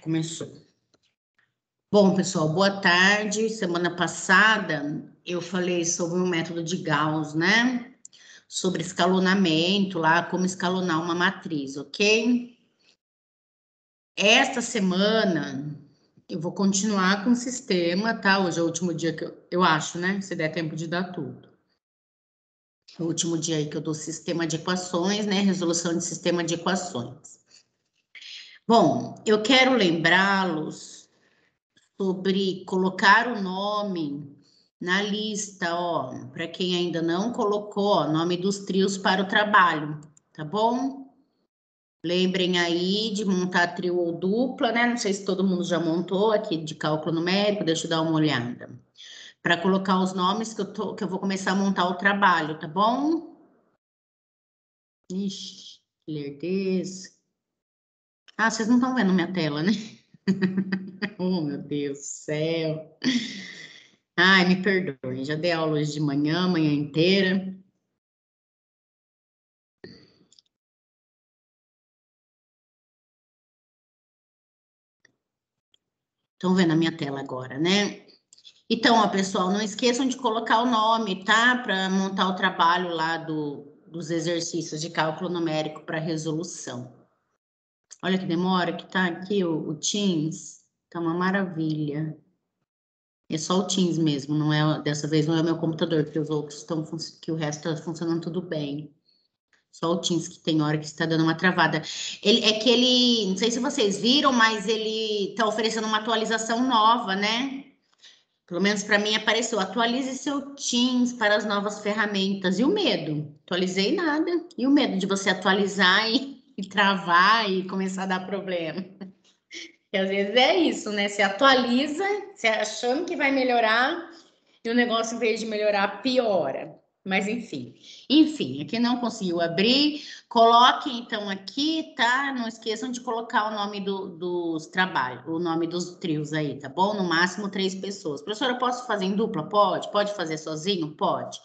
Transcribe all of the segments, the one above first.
Começou. Bom, pessoal, boa tarde. Semana passada eu falei sobre o método de Gauss, né? Sobre escalonamento lá, como escalonar uma matriz, ok? Esta semana eu vou continuar com o sistema, tá? Hoje é o último dia que eu acho, né? Se der tempo de dar tudo. É o último dia aí que eu dou sistema de equações, né? Resolução de sistema de equações. Bom, eu quero lembrá-los sobre colocar o nome na lista, ó, para quem ainda não colocou, ó, nome dos trios para o trabalho, tá bom? Lembrem aí de montar trio ou dupla, né? Não sei se todo mundo já montou aqui de cálculo numérico, deixa eu dar uma olhada. Para colocar os nomes que eu vou começar a montar o trabalho, tá bom? Ixi, que lerdeza. Ah, vocês não estão vendo minha tela, né? Oh, meu Deus do céu. Ai, me perdoem, já dei aula hoje de manhã, manhã inteira. Estão vendo a minha tela agora, né? Então, ó, pessoal, não esqueçam de colocar o nome, tá? Para montar o trabalho lá dos exercícios de cálculo numérico para resolução. Olha que demora que tá aqui o Teams. Tá uma maravilha. É só o Teams mesmo, não é, dessa vez não é o meu computador, porque os outros estão, que o resto está funcionando tudo bem. Só o Teams que tem hora que está dando uma travada. Não sei se vocês viram, mas ele está oferecendo uma atualização nova, né? Pelo menos para mim apareceu. Atualize seu Teams para as novas ferramentas. E o medo? Atualizei nada. E o medo de você atualizar e travar e começar a dar problema? Porque às vezes é isso, né? Você atualiza, você achando que vai melhorar, e o negócio, em vez de melhorar, piora. Mas enfim, aqui não conseguiu abrir. Coloque então aqui, tá? Não esqueçam de colocar o nome dos trabalhos, o nome dos trios aí, tá bom? No máximo 3 pessoas. Professora, posso fazer em dupla? Pode. Pode fazer sozinho? Pode.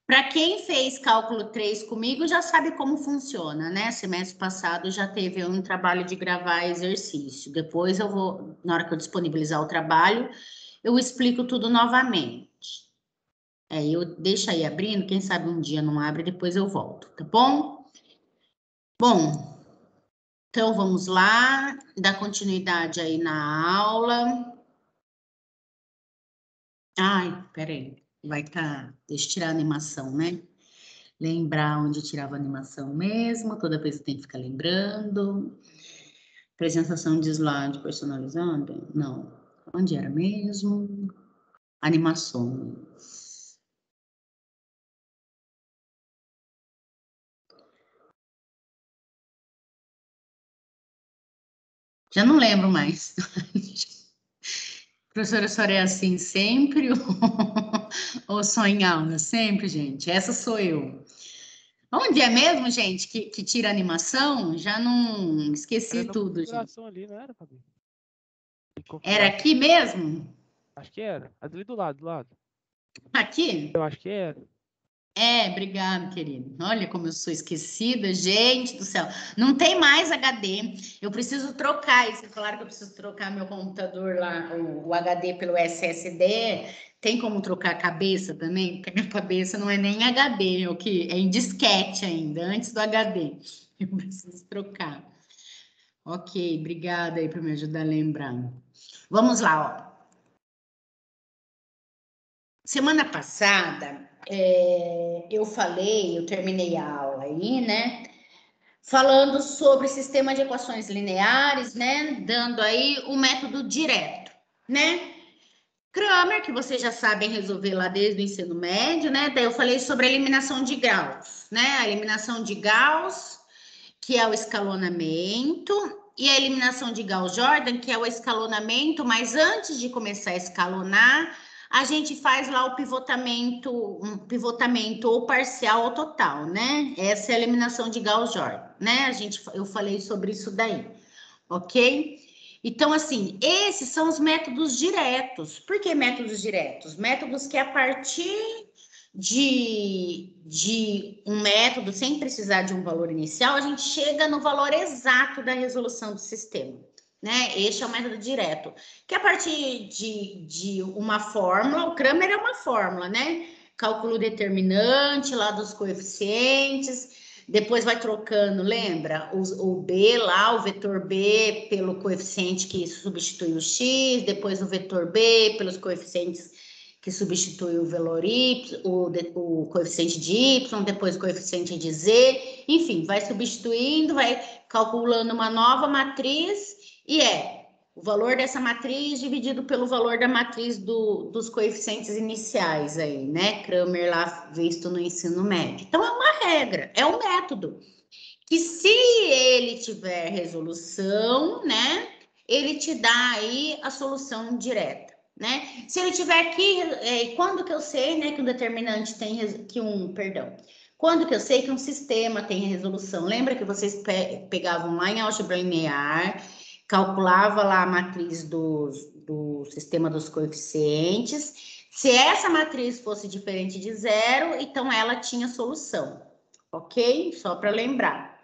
Para quem fez cálculo 3 comigo, já sabe como funciona, né? Semestre passado já teve um trabalho de gravar exercício. Depois eu vou, na hora que eu disponibilizar o trabalho, eu explico tudo novamente. Eu deixo aí abrindo, quem sabe um dia não abre, depois eu volto, tá bom? Bom, então vamos lá, dar continuidade aí na aula. Ai, peraí, vai estar, deixa eu tirar a animação, né? Lembrar onde tirava a animação mesmo, toda vez eu tenho que ficar lembrando. Apresentação de slide personalizada? Não. Onde era mesmo? Animações. Já não lembro mais. Professora, a senhora é assim sempre ou só em aula? Sempre, gente. Essa sou eu. Onde é mesmo, gente, que tira a animação? Já não esqueci tudo, gente. Ali, não era, Fabi? Era aqui mesmo? Acho que era. Ali do lado. Aqui? Eu acho que era. Obrigado, querido. Olha como eu sou esquecida, gente do céu. Não tem mais HD. Eu preciso trocar isso. Claro que eu preciso trocar meu computador lá, o HD pelo SSD. Tem como trocar a cabeça também? Porque a minha cabeça não é nem HD, o que é em disquete ainda, antes do HD. Eu preciso trocar. Ok, obrigada aí por me ajudar a lembrar. Vamos lá, ó. Semana passada, eu terminei a aula aí, né? Falando sobre sistema de equações lineares, né? Dando aí o método direto, né? Cramer, que vocês já sabem resolver lá desde o ensino médio, né? Daí eu falei sobre a eliminação de Gauss, né? A eliminação de Gauss, que é o escalonamento, e a eliminação de Gauss-Jordan, que é o escalonamento, mas antes de começar a escalonar, a gente faz lá o pivotamento, um pivotamento ou parcial ou total, né? Essa é a eliminação de Gauss-Jordan, né? Eu falei sobre isso daí, ok? Então, assim, esses são os métodos diretos. Por que métodos diretos? Métodos que a partir de um método, sem precisar de um valor inicial, a gente chega no valor exato da resolução do sistema. né? Este é o método direto. Que a partir de uma fórmula, o Cramer é uma fórmula, né? Cálculo determinante lá dos coeficientes, depois vai trocando, lembra? O B lá, o vetor B pelo coeficiente que substitui o X, depois o vetor B pelos coeficientes que substitui o valor Y, o coeficiente de Y, depois o coeficiente de Z, enfim, vai substituindo, vai calculando uma nova matriz e o valor dessa matriz dividido pelo valor da matriz dos coeficientes iniciais aí, né? Cramer lá visto no ensino médio. Então, é uma regra, é um método que se ele tiver resolução, né? Ele te dá aí a solução direta, né? Se ele tiver aqui, quando que eu sei, né, que um determinante tem, quando que eu sei que um sistema tem resolução? Lembra que vocês pegavam lá em álgebra linear, calculava lá a matriz do sistema dos coeficientes. Se essa matriz fosse diferente de zero, então ela tinha solução, ok? Só para lembrar.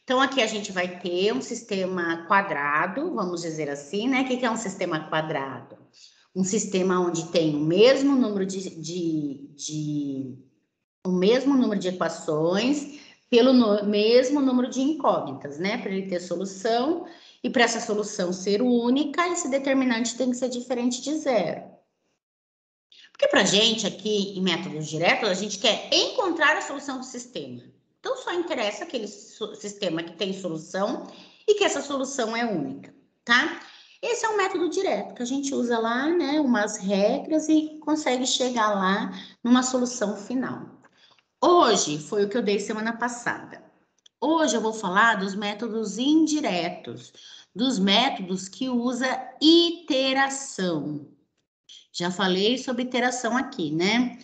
Então, aqui a gente vai ter um sistema quadrado, vamos dizer assim, né? O que é um sistema quadrado? Um sistema onde tem o mesmo número o mesmo número de equações pelo mesmo número de incógnitas, né? Para ele ter solução. E para essa solução ser única, esse determinante tem que ser diferente de zero. Porque para a gente aqui, em métodos diretos, a gente quer encontrar a solução do sistema. Então, só interessa aquele sistema que tem solução e que essa solução é única, tá? Esse é um método direto, que a gente usa lá, né, umas regras e consegue chegar lá numa solução final. Hoje, foi o que eu dei semana passada. Hoje eu vou falar dos métodos indiretos, dos métodos que usa iteração. Já falei sobre iteração aqui, né?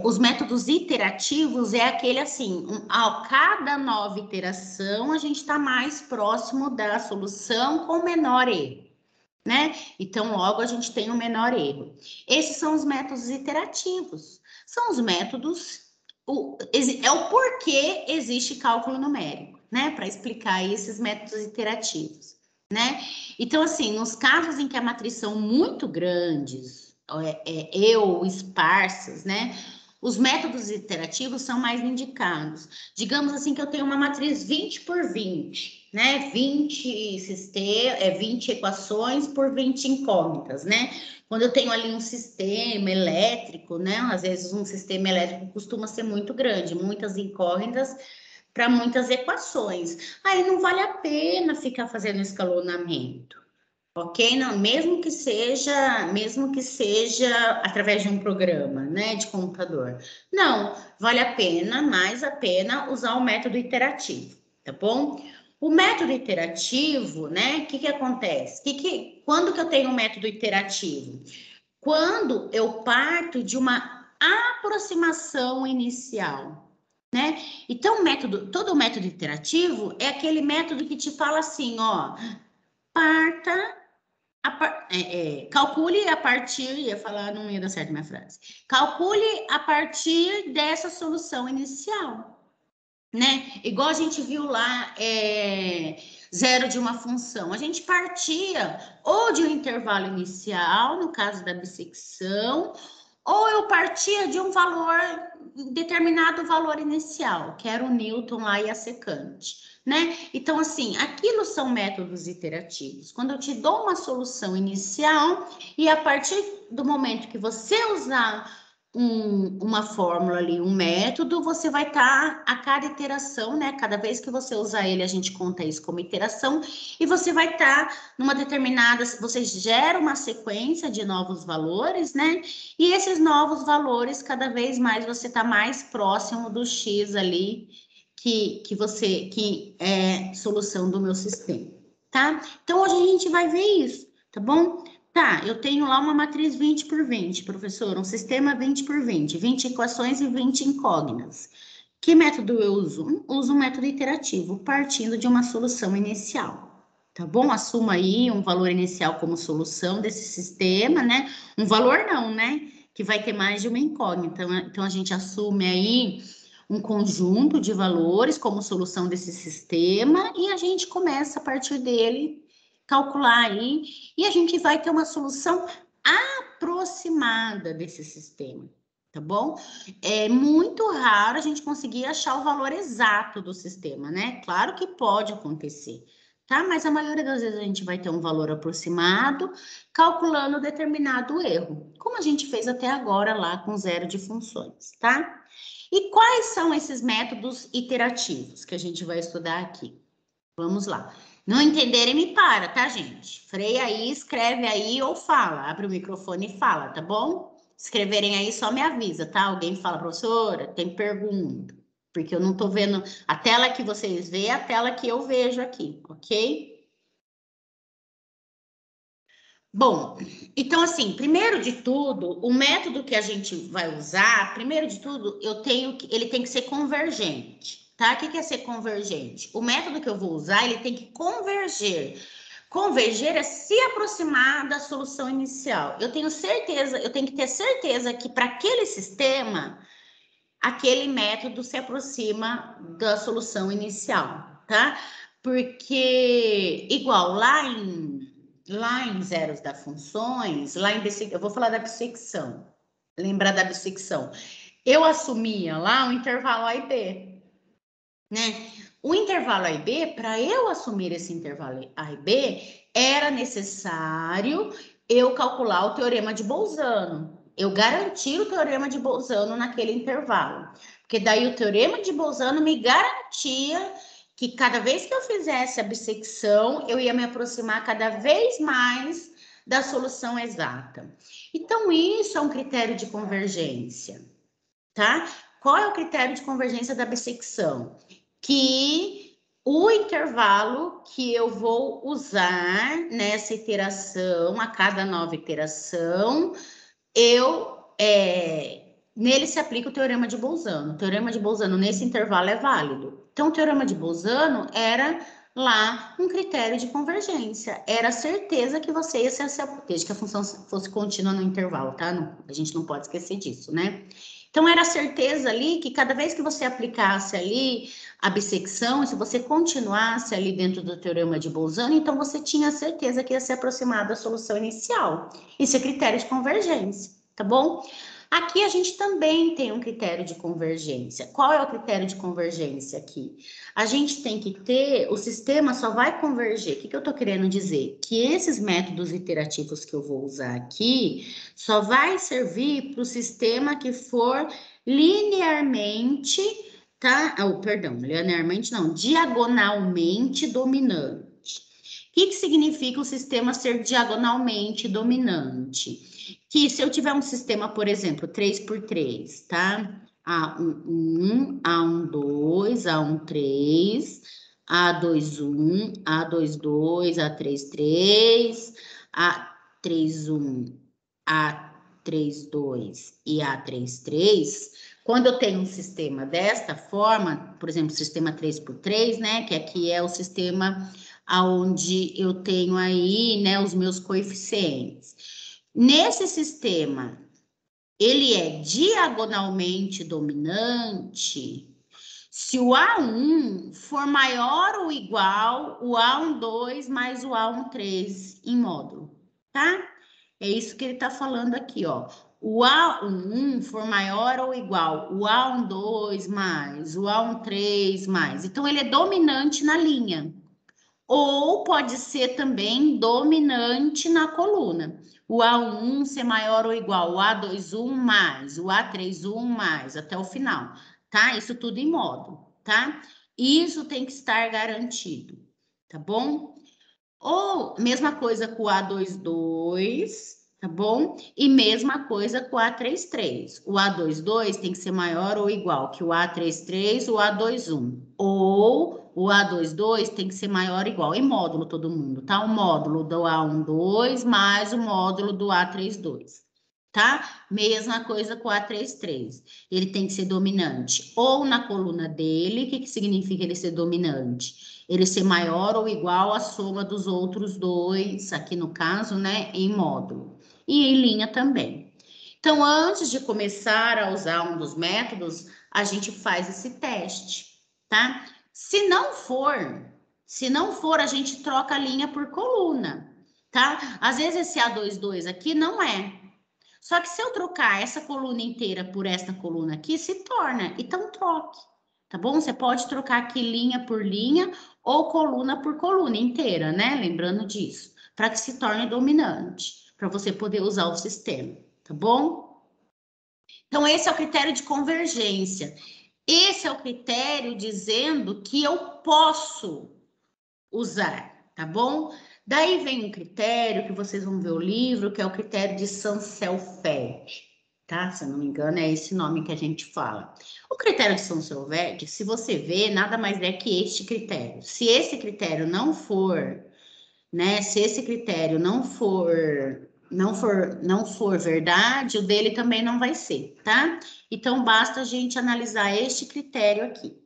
Os métodos iterativos é aquele assim, a cada nova iteração a gente está mais próximo da solução com menor erro, né? Então, logo a gente tem um menor erro. Esses são os métodos iterativos. São os métodos, é o porquê existe cálculo numérico, né? Para explicar esses métodos iterativos, né? Então, assim, nos casos em que a matriz são muito grandes, esparsas, né? Os métodos iterativos são mais indicados. Digamos assim que eu tenho uma matriz 20 por 20, né? 20 equações por 20 incógnitas, né? Quando eu tenho ali um sistema elétrico, né? Às vezes um sistema elétrico costuma ser muito grande, muitas incógnitas para muitas equações. Aí não vale a pena ficar fazendo escalonamento. Ok? Não, mesmo que seja através de um programa, né, de computador. Não, vale mais a pena usar o método iterativo, tá bom? O método iterativo, né, o que acontece? Quando que eu tenho um método iterativo? Quando eu parto de uma aproximação inicial, né? Então, todo método iterativo é aquele método que te fala assim, ó, calcule a partir, ia falar, não ia dar certo minha frase. Calcule a partir dessa solução inicial, né? Igual a gente viu lá, zero de uma função. A gente partia ou de um intervalo inicial, no caso da bissecção, ou eu partia de um determinado valor inicial, que era o Newton lá e a secante, né? Então, assim, aquilo são métodos iterativos. Quando eu te dou uma solução inicial e a partir do momento que você usar uma fórmula ali, um método, você vai estar a cada iteração, né? Cada vez que você usar ele, a gente conta isso como iteração, e você vai estar numa determinada, você gera uma sequência de novos valores, né? E esses novos valores, cada vez mais você está mais próximo do X ali, que é solução do meu sistema, tá? Então, hoje a gente vai ver isso, tá bom? Tá, eu tenho lá uma matriz 20 por 20, professor, um sistema 20 por 20, 20 equações e 20 incógnitas. Que método eu uso? Uso um método iterativo, partindo de uma solução inicial, tá bom? Assuma aí um valor inicial como solução desse sistema, né? Um valor não, né? Que vai ter mais de uma incógnita. Então, a gente assume aí um conjunto de valores como solução desse sistema e a gente começa a partir dele calcular aí e a gente vai ter uma solução aproximada desse sistema, tá bom? É muito raro a gente conseguir achar o valor exato do sistema, né? Claro que pode acontecer, tá? Mas a maioria das vezes a gente vai ter um valor aproximado, calculando determinado erro, como a gente fez até agora lá com zero de funções, tá? E quais são esses métodos iterativos que a gente vai estudar aqui? Vamos lá. Não entenderem, me para, tá, gente? Freia aí, escreve aí ou fala. Abre o microfone e fala, tá bom? Escreverem aí, só me avisa, tá? Alguém fala, professora, tem pergunta. Porque eu não tô vendo a tela que vocês veem, é a tela que eu vejo aqui, ok? Bom, então assim, primeiro de tudo, o método que a gente vai usar, primeiro de tudo, ele tem que ser convergente, tá? O que é ser convergente? O método que eu vou usar, ele tem que converger. Converger é se aproximar da solução inicial. Eu tenho que ter certeza que para aquele sistema, aquele método se aproxima da solução inicial, tá? Porque, igual lá em zeros das funções, eu vou falar da bissecção, lembrar da bissecção. Eu assumia lá o intervalo A e B, né? O intervalo A e B, para eu assumir esse intervalo A e B, era necessário eu calcular o teorema de Bolzano. Eu garantir o teorema de Bolzano naquele intervalo. Porque daí o teorema de Bolzano me garantia que cada vez que eu fizesse a bissecção, eu ia me aproximar cada vez mais da solução exata. Então, isso é um critério de convergência, tá? Qual é o critério de convergência da bissecção? Que o intervalo que eu vou usar nessa iteração, a cada nova iteração, nele se aplica o teorema de Bolzano. O teorema de Bolzano nesse intervalo é válido. Então, o teorema de Bolzano era lá um critério de convergência. Era a certeza que você ia ser, desde que a função fosse contínua no intervalo, tá? Não, a gente não pode esquecer disso, né? Então, era a certeza ali que cada vez que você aplicasse ali a bissecção, se você continuasse ali dentro do teorema de Bolzano, então você tinha certeza que ia se aproximar da solução inicial. Isso é critério de convergência, tá bom? Aqui a gente também tem um critério de convergência. Qual é o critério de convergência aqui? A gente tem que ter, o sistema só vai converger. O que eu estou querendo dizer? Que esses métodos iterativos que eu vou usar aqui só vai servir para o sistema que for linearmente, tá? Linearmente não, diagonalmente dominante. O que significa o sistema ser diagonalmente dominante? Que se eu tiver um sistema, por exemplo, 3x3, tá? A11, A12, A13, A21, A22, A33, A31, A32 e A33, quando eu tenho um sistema desta forma, por exemplo, sistema 3x3, né, que aqui é o sistema onde eu tenho aí, né, os meus coeficientes. Nesse sistema, ele é diagonalmente dominante se o A1 for maior ou igual o A12 mais o A13 em módulo, tá? É isso que ele está falando aqui, ó. O A11 for maior ou igual o A12 mais o A13 mais. Então, ele é dominante na linha. Ou pode ser também dominante na coluna. O A1 ser maior ou igual o A21 mais, o A31 mais, até o final, tá? Isso tudo em módulo, tá? Isso tem que estar garantido, tá bom? Ou mesma coisa com o A22, tá bom? E mesma coisa com o A33. O A22 tem que ser maior ou igual que o A33 ou o A21. Ou o A22 tem que ser maior ou igual em módulo todo mundo, tá? O módulo do A12 mais o módulo do A32, tá? Mesma coisa com o A33. Ele tem que ser dominante ou na coluna dele. O que significa ele ser dominante? Ele ser maior ou igual à soma dos outros dois, aqui no caso, né, em módulo. E em linha também. Então, antes de começar a usar um dos métodos, a gente faz esse teste, tá? Se não for Se não for, a gente troca a linha por coluna, tá? Às vezes esse A22 aqui não é. Só que se eu trocar essa coluna inteira por esta coluna aqui, se torna. Então, troque, tá bom? Você pode trocar aqui linha por linha ou coluna por coluna inteira, né? Lembrando disso, para que se torne dominante, para você poder usar o sistema, tá bom? Então, esse é o critério de convergência. Esse é o critério dizendo que eu posso usar, tá bom? Daí vem um critério que vocês vão ver o livro, que é o critério de Sanselfeld, tá? Se eu não me engano, é esse nome que a gente fala. O critério de Sanselfeld, se você vê, nada mais é que este critério. Se esse critério não for, né? Se esse critério não for verdade, o dele também não vai ser, tá? Então, basta a gente analisar este critério aqui.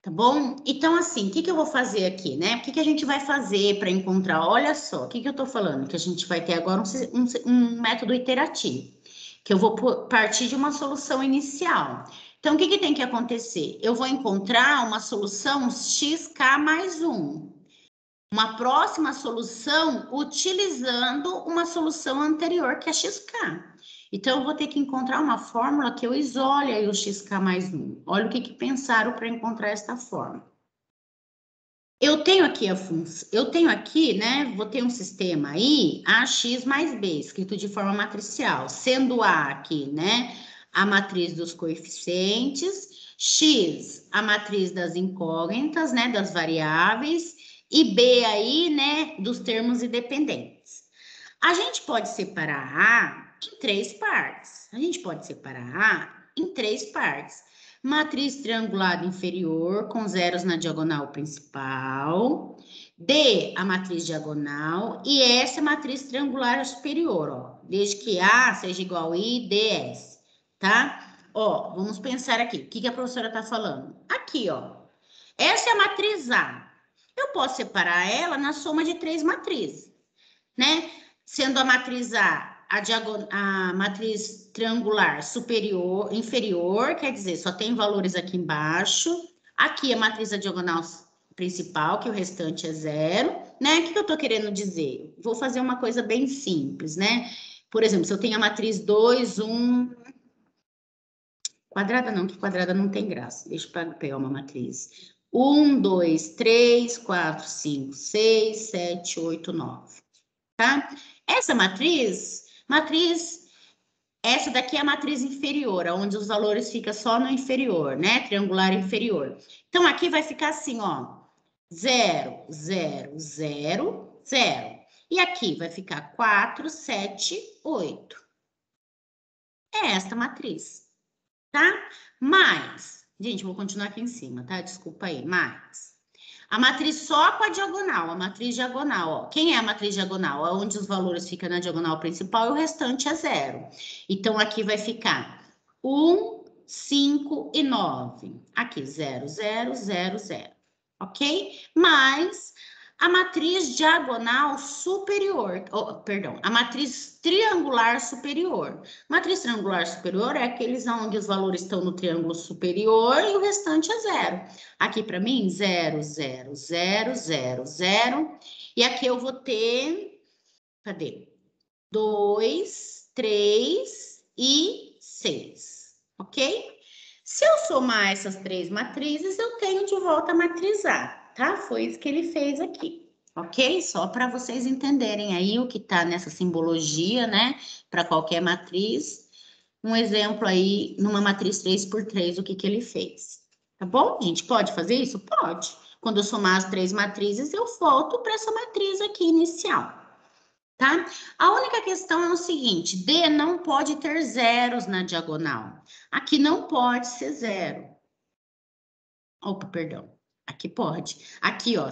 Tá bom? Então, assim, o que eu vou fazer aqui, né? O que a gente vai fazer para encontrar? Olha só, o que eu tô falando? Que a gente vai ter agora um método iterativo, que eu vou partir de uma solução inicial. Então, o que tem que acontecer? Eu vou encontrar uma solução xk mais 1. Uma próxima solução utilizando uma solução anterior, que é xk. Então, eu vou ter que encontrar uma fórmula que eu isole aí o xk mais 1. Olha o que pensaram para encontrar esta fórmula. Eu tenho aqui a função, né, vou ter um sistema aí, AX mais B, escrito de forma matricial, sendo A aqui, né, a matriz dos coeficientes, X, a matriz das incógnitas, né, das variáveis, e B aí, né, dos termos independentes. A gente pode separar A em 3 partes. Matriz triangular inferior com zeros na diagonal principal. D, a matriz diagonal. E S, a matriz triangular superior, ó. Desde que A seja igual a I, DS, tá? Ó, vamos pensar aqui. O que a professora tá falando? Aqui, ó. Essa é a matriz A. Eu posso separar ela na soma de 3 matrizes, né? Sendo a matriz A a matriz triangular inferior, quer dizer, só tem valores aqui embaixo. Aqui a matriz da diagonal principal, que o restante é 0, né? O que eu tô querendo dizer? Vou fazer uma coisa bem simples, né? Por exemplo, se eu tenho a matriz 2, 1... Quadrada não, que quadrada não tem graça. Deixa eu pegar uma matriz. 1, 2, 3, 4, 5, 6, 7, 8, 9. Tá? Essa essa daqui é a matriz inferior, onde os valores ficam só no inferior, né? Triangular inferior. Então, aqui vai ficar assim, ó. 0, 0, 0, 0. E aqui vai ficar 4, 7, 8. É esta matriz, tá? Mais, gente, vou continuar aqui em cima, tá? Desculpa aí, mais. A matriz só com a diagonal, a matriz diagonal, ó. Quem é a matriz diagonal? É onde os valores ficam na diagonal principal e o restante é 0. Então, aqui vai ficar 1, 5 e 9. Aqui, 0, 0, 0, 0. Ok? Mas a matriz diagonal superior, a matriz triangular superior. Matriz triangular superior é aqueles onde os valores estão no triângulo superior e o restante é 0. Aqui para mim, 0, 0, 0, 0, 0. E aqui eu vou ter, cadê? 2, 3 e 6, ok? Se eu somar essas 3 matrizes, eu tenho de volta a matriz A. Tá? Foi isso que ele fez aqui, ok? Só para vocês entenderem aí o que tá nessa simbologia, né? Para qualquer matriz. Um exemplo aí, numa matriz 3x3, o que ele fez. Tá bom? A gente pode fazer isso? Pode. Quando eu somar as 3 matrizes, eu volto para essa matriz aqui inicial. Tá? A única questão é o seguinte, D não pode ter zeros na diagonal. Aqui não pode ser 0. Opa, perdão. Aqui pode. Aqui, ó,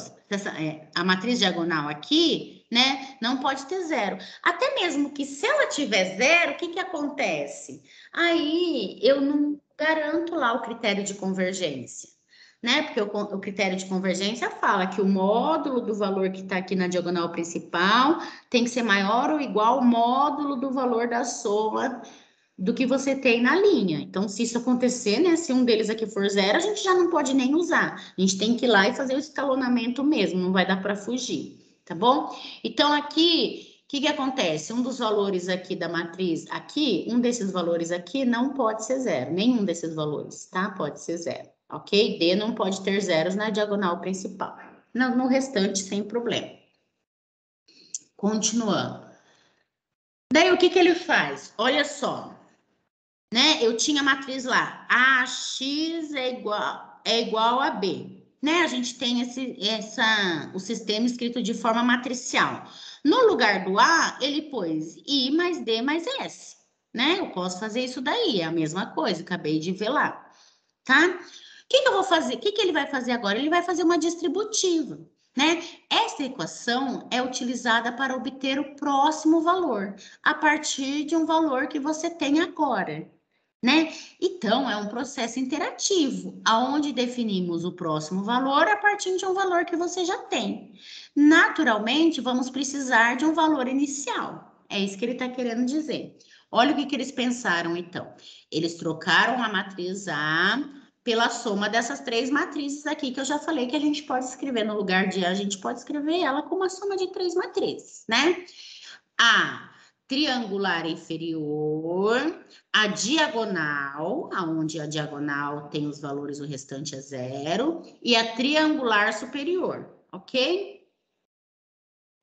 a matriz diagonal aqui, né, não pode ter 0. Até mesmo que se ela tiver 0, o que acontece? Aí eu não garanto lá o critério de convergência, né? Porque o critério de convergência fala que o módulo do valor que está aqui na diagonal principal tem que ser maior ou igual ao módulo do valor da soma do que você tem na linha. Então, se isso acontecer, né, se um deles aqui for 0, a gente já não pode nem usar. A gente tem que ir lá e fazer o escalonamento mesmo, não vai dar para fugir, tá bom? Então, aqui, o que acontece? Um dos valores aqui da matriz, aqui, um desses valores aqui não pode ser 0, nenhum desses valores, tá? Pode ser 0, ok? D não pode ter zeros na diagonal principal. No restante, sem problema. Continuando. Daí, o que ele faz? Olha só. Né? Eu tinha a matriz lá, AX é igual a B. Né? A gente tem o sistema escrito de forma matricial. No lugar do A, ele pôs I mais D mais S. Né? Eu posso fazer isso daí, é a mesma coisa, acabei de ver lá. Tá? O que eu vou fazer? O que ele vai fazer agora? Ele vai fazer uma distributiva. Né? Essa equação é utilizada para obter o próximo valor, a partir de um valor que você tem agora. Né? Então, é um processo interativo, aonde definimos o próximo valor a partir de um valor que você já tem. Naturalmente, vamos precisar de um valor inicial. É isso que ele está querendo dizer. Olha o que eles pensaram, então. Eles trocaram a matriz A pela soma dessas três matrizes aqui, que eu já falei que a gente pode escrever no lugar de A, a gente pode escrever ela como uma soma de três matrizes, né? A triangular inferior, a diagonal, aonde a diagonal tem os valores, o restante é 0, e a triangular superior, ok?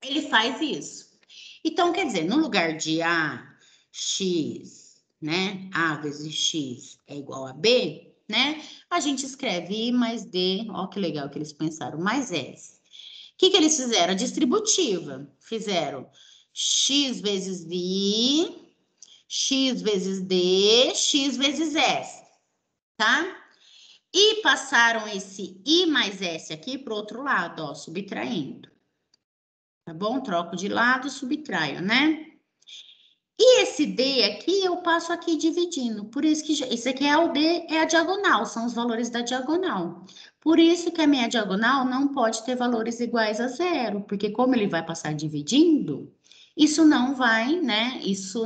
Ele faz isso. Então, quer dizer, no lugar de A, X, né? A vezes X é igual a B, né? A gente escreve I mais D, ó que legal que eles pensaram, mais S. O que eles fizeram? A distributiva. Fizeram X vezes I, X vezes D, X vezes S, tá? E passaram esse I mais S aqui para o outro lado, ó, subtraindo. Tá bom? Troco de lado, subtraio, né? E esse D aqui, eu passo aqui dividindo. Por isso que esse aqui é o D, é a diagonal, são os valores da diagonal. Por isso que a minha diagonal não pode ter valores iguais a 0, porque como ele vai passar dividindo, isso não vai, né? Isso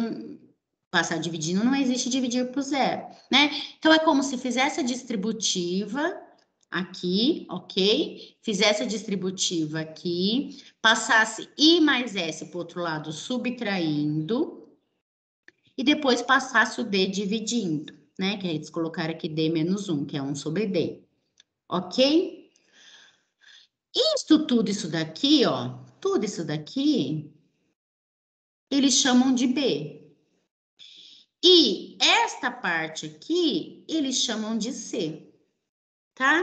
passar dividindo, não existe dividir por 0, né? Então, é como se fizesse a distributiva aqui, ok? Fizesse a distributiva aqui, passasse I mais S para o outro lado, subtraindo, e depois passasse o D dividindo, né? Que eles colocaram aqui D menos 1, que é 1 sobre D, ok? Tudo isso daqui, ó, tudo isso daqui, eles chamam de B. E esta parte aqui, eles chamam de C, tá?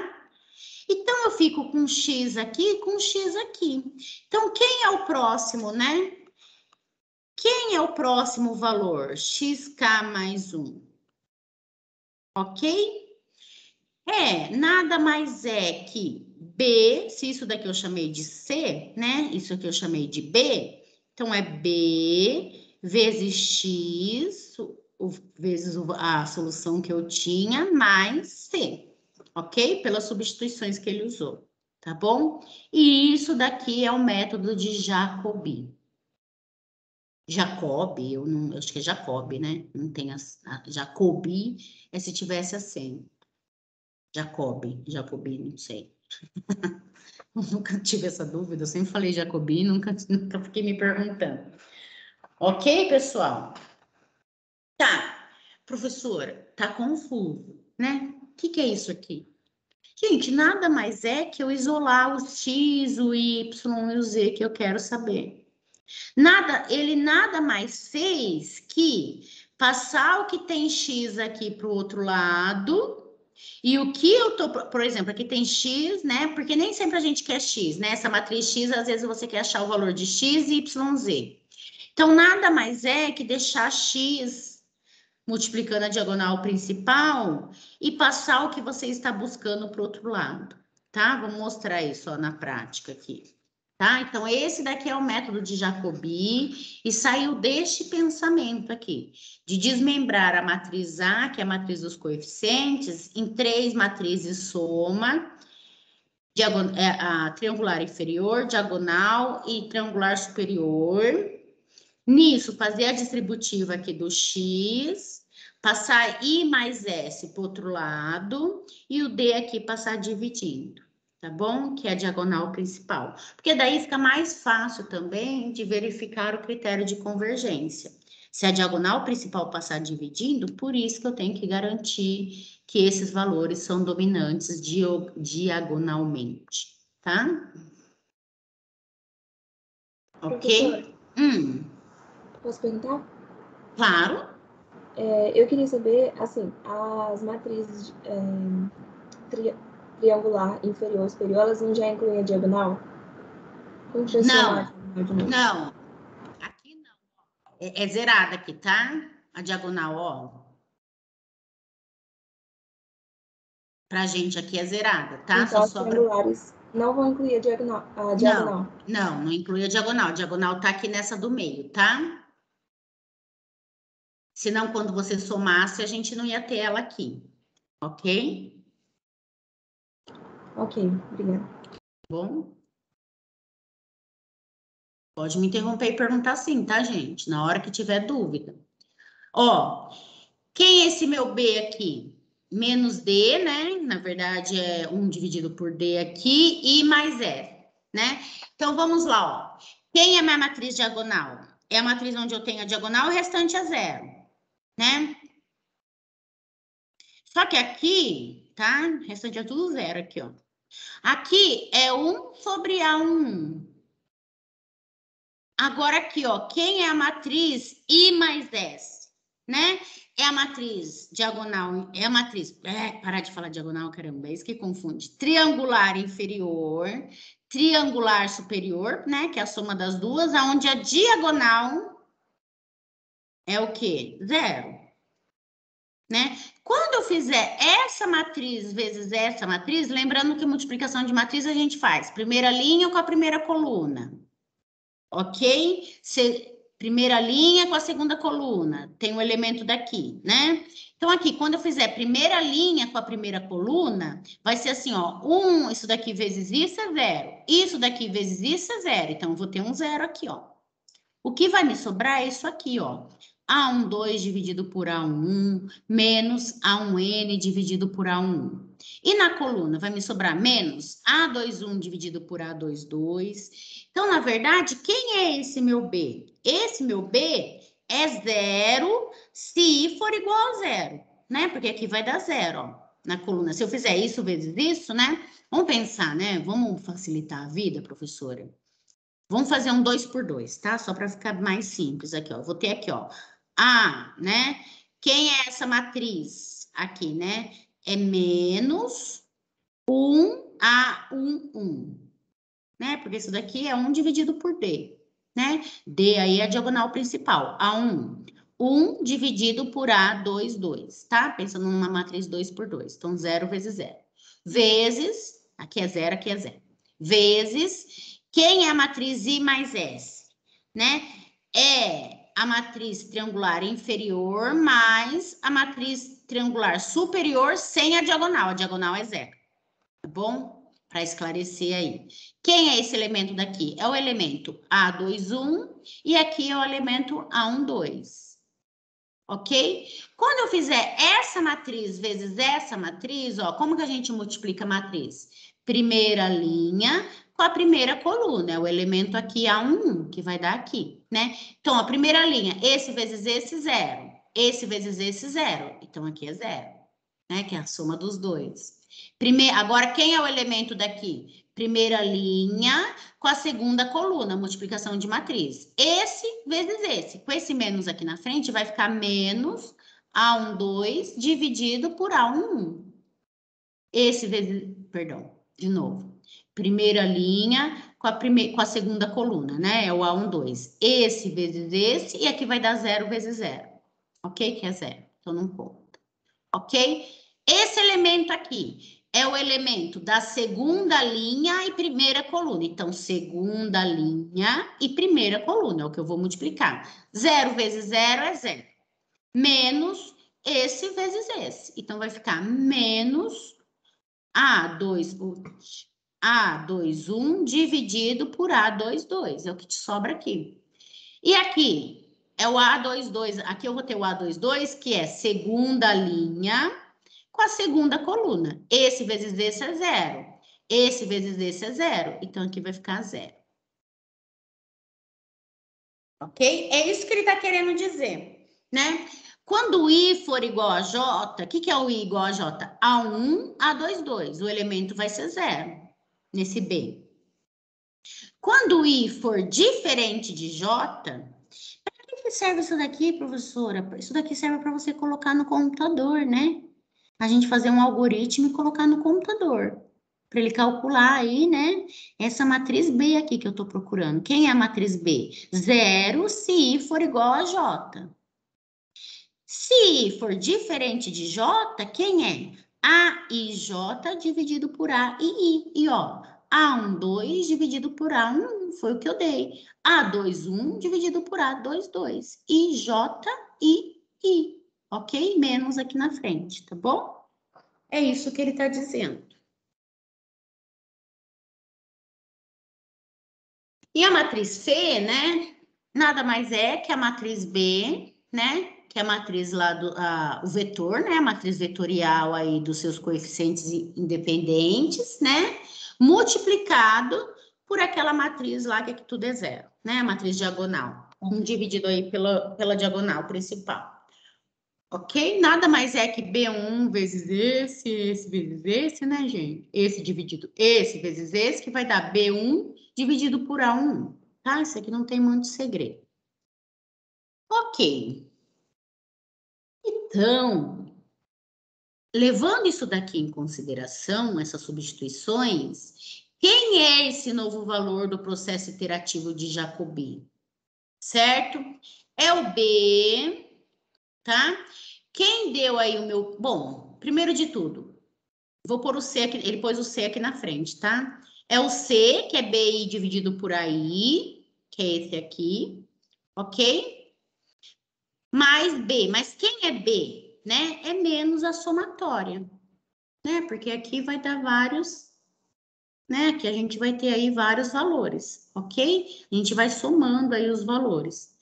Então, eu fico com X aqui e com X aqui. Então, quem é o próximo, né? Quem é o próximo valor? XK mais 1. Ok? Nada mais é que B, se isso daqui eu chamei de C, né? Isso aqui eu chamei de B. Então, é B vezes X, vezes a solução que eu tinha, mais C. Ok? Pelas substituições que ele usou, tá bom? E isso daqui é o método de Jacobi. Jacobi, eu acho que é Jacobi, né? Não tem Jacobi, é se tivesse acento. Jacobi, não sei. Nunca tive essa dúvida, eu sempre falei Jacobi, nunca fiquei me perguntando. Ok, pessoal? Tá, professora, tá confuso, né? O que é isso aqui? Gente, nada mais é que eu isolar o X, o Y e o Z que eu quero saber. Ele nada mais fez que passar o que tem X aqui para o outro lado. E o que eu tô, por exemplo, aqui tem X, né? Porque nem sempre a gente quer X, né? Essa matriz X, às vezes você quer achar o valor de X e Y, Z. Então, nada mais é que deixar X multiplicando a diagonal principal e passar o que você está buscando para o outro lado, tá? Vou mostrar isso ó, na prática aqui, tá? Então, esse daqui é o método de Jacobi e saiu deste pensamento aqui, de desmembrar a matriz A, que é a matriz dos coeficientes, em três matrizes soma, a triangular inferior, diagonal e triangular superior. Nisso, fazer a distributiva aqui do X, passar I mais S para o outro lado e o D aqui passar dividindo, tá bom? Que é a diagonal principal. Porque daí fica mais fácil também de verificar o critério de convergência. Se a diagonal principal passar dividindo, por isso que eu tenho que garantir que esses valores são dominantes diagonalmente, tá? Ok? Posso perguntar? Claro. Eu queria saber, assim, as matrizes triangular inferior e superior, elas não já incluem a diagonal? Como que não. Aqui não. É zerada aqui, tá? A diagonal, ó. Pra gente aqui é zerada, tá? Então, as triangulares não vão incluir a diagonal. Não inclui a diagonal. A diagonal tá aqui nessa do meio, tá? Senão, quando você somasse, a gente não ia ter ela aqui. Ok? Ok, obrigada. Bom? Pode me interromper e perguntar sim, tá, gente? Na hora que tiver dúvida. Ó, quem é esse meu B aqui? Menos D, né? Na verdade, é 1 dividido por D aqui e mais F, né? Então, vamos lá, ó. Quem é minha matriz diagonal? É a matriz onde eu tenho a diagonal e o restante é zero, né? Só que aqui, tá? O restante é tudo zero aqui, ó. Aqui é 1 sobre A1. Agora aqui, ó, quem é a matriz I mais S, né? É a matriz diagonal, é a matriz, parar de falar diagonal, caramba, é isso que confunde. Triangular inferior, triangular superior, né? Que é a soma das duas, aonde a diagonal é o quê? Zero, né? Quando eu fizer essa matriz vezes essa matriz, lembrando que multiplicação de matriz a gente faz primeira linha com a primeira coluna. Ok? Primeira linha com a segunda coluna. Tem um elemento daqui, né? Então, aqui, quando eu fizer primeira linha com a primeira coluna, vai ser assim, ó. Isso daqui vezes isso é zero. Isso daqui vezes isso é zero. Então, eu vou ter um zero aqui, ó. O que vai me sobrar é isso aqui, ó. A12 dividido por A1 menos A1N dividido por A1. E na coluna vai me sobrar menos A21 dividido por A22. Então, na verdade, quem é esse meu B? Esse meu B é zero se for igual a zero, né? Porque aqui vai dar zero, ó, na coluna. Se eu fizer isso vezes isso, né? Vamos pensar, né? Vamos facilitar a vida, professora. Vamos fazer um 2 por 2, tá? Só para ficar mais simples aqui, ó. Vou ter aqui, ó. A, né? Quem é essa matriz aqui, né? É menos 1 a 1, 1. Né? Porque isso daqui é 1 dividido por D, né? D aí é a diagonal principal, A1. 1 dividido por A2, 2, tá? Pensando numa matriz 2 por 2. Então, 0 vezes 0. Vezes, aqui é 0, aqui é 0. Vezes, quem é a matriz I mais S? Né? É a matriz triangular inferior mais a matriz triangular superior sem a diagonal. A diagonal é 0, tá bom? Para esclarecer aí. Quem é esse elemento daqui? É o elemento A21 e aqui é o elemento A12. Ok? Quando eu fizer essa matriz vezes essa matriz, ó, como que a gente multiplica a matriz? Primeira linha com a primeira coluna, é o elemento aqui A11, que vai dar aqui, né? Então, a primeira linha, esse vezes esse, zero. Esse vezes esse, zero. Então, aqui é zero, né? Que é a soma dos dois. Agora, quem é o elemento daqui? Primeira linha com a segunda coluna, multiplicação de matriz. Esse vezes esse. Com esse menos aqui na frente, vai ficar menos A12 dividido por A11. Esse vezes, perdão, de novo. Primeira linha com a segunda coluna, né? É o A12. Esse vezes esse, e aqui vai dar 0 vezes 0. Ok? Que é 0. Então, não conta. Ok? Esse elemento aqui é o elemento da segunda linha e primeira coluna. Então, segunda linha e primeira coluna é o que eu vou multiplicar. 0 vezes 0 é 0. Menos esse vezes esse. Então, vai ficar menos A21 dividido por A22. É o que te sobra aqui. E aqui é o A22. Aqui eu vou ter o A22, que é segunda linha com a segunda coluna. Esse vezes esse é 0. Esse vezes esse é 0. Então, aqui vai ficar 0. Ok? É isso que ele está querendo dizer, né? Quando o I for igual a J, o que é o I igual a J? A1, A22. O elemento vai ser 0 nesse B. Quando o I for diferente de J, para que serve isso daqui, professora? Isso daqui serve para você colocar no computador, né? A gente fazer um algoritmo e colocar no computador. Para ele calcular aí, né? Essa matriz B aqui que eu estou procurando. Quem é a matriz B? 0 se I for igual a J. Se I for diferente de J, quem é? A e J dividido por A e I. E ó, A1, 2 dividido por A1, foi o que eu dei. A2, 1 dividido por A2, 2. I, J, I, I. Ok? Menos aqui na frente, tá bom? É isso que ele está dizendo. E a matriz C, né? Nada mais é que a matriz B, né? Que é a matriz lá do o vetor, né? A matriz vetorial aí dos seus coeficientes independentes, né? Multiplicado por aquela matriz lá que aqui tudo é 0, né? A matriz diagonal. Dividido aí pela diagonal principal. Ok? Nada mais é que B1 vezes esse vezes esse, né, gente? Esse dividido esse vezes esse, que vai dar B1 dividido por A1, tá? Isso aqui não tem muito segredo. Ok. Então, levando isso daqui em consideração, essas substituições, quem é esse novo valor do processo iterativo de Jacobi? Certo? É o B, tá? Quem deu aí o meu... Bom, primeiro de tudo, vou pôr o C aqui, ele pôs o C aqui na frente, tá? É o C, que é BI dividido por AI, que é esse aqui, ok? Mais B, mas quem é B, né? É menos a somatória, né? Porque aqui vai dar vários, né? Aqui a gente vai ter aí vários valores, ok? A gente vai somando aí os valores,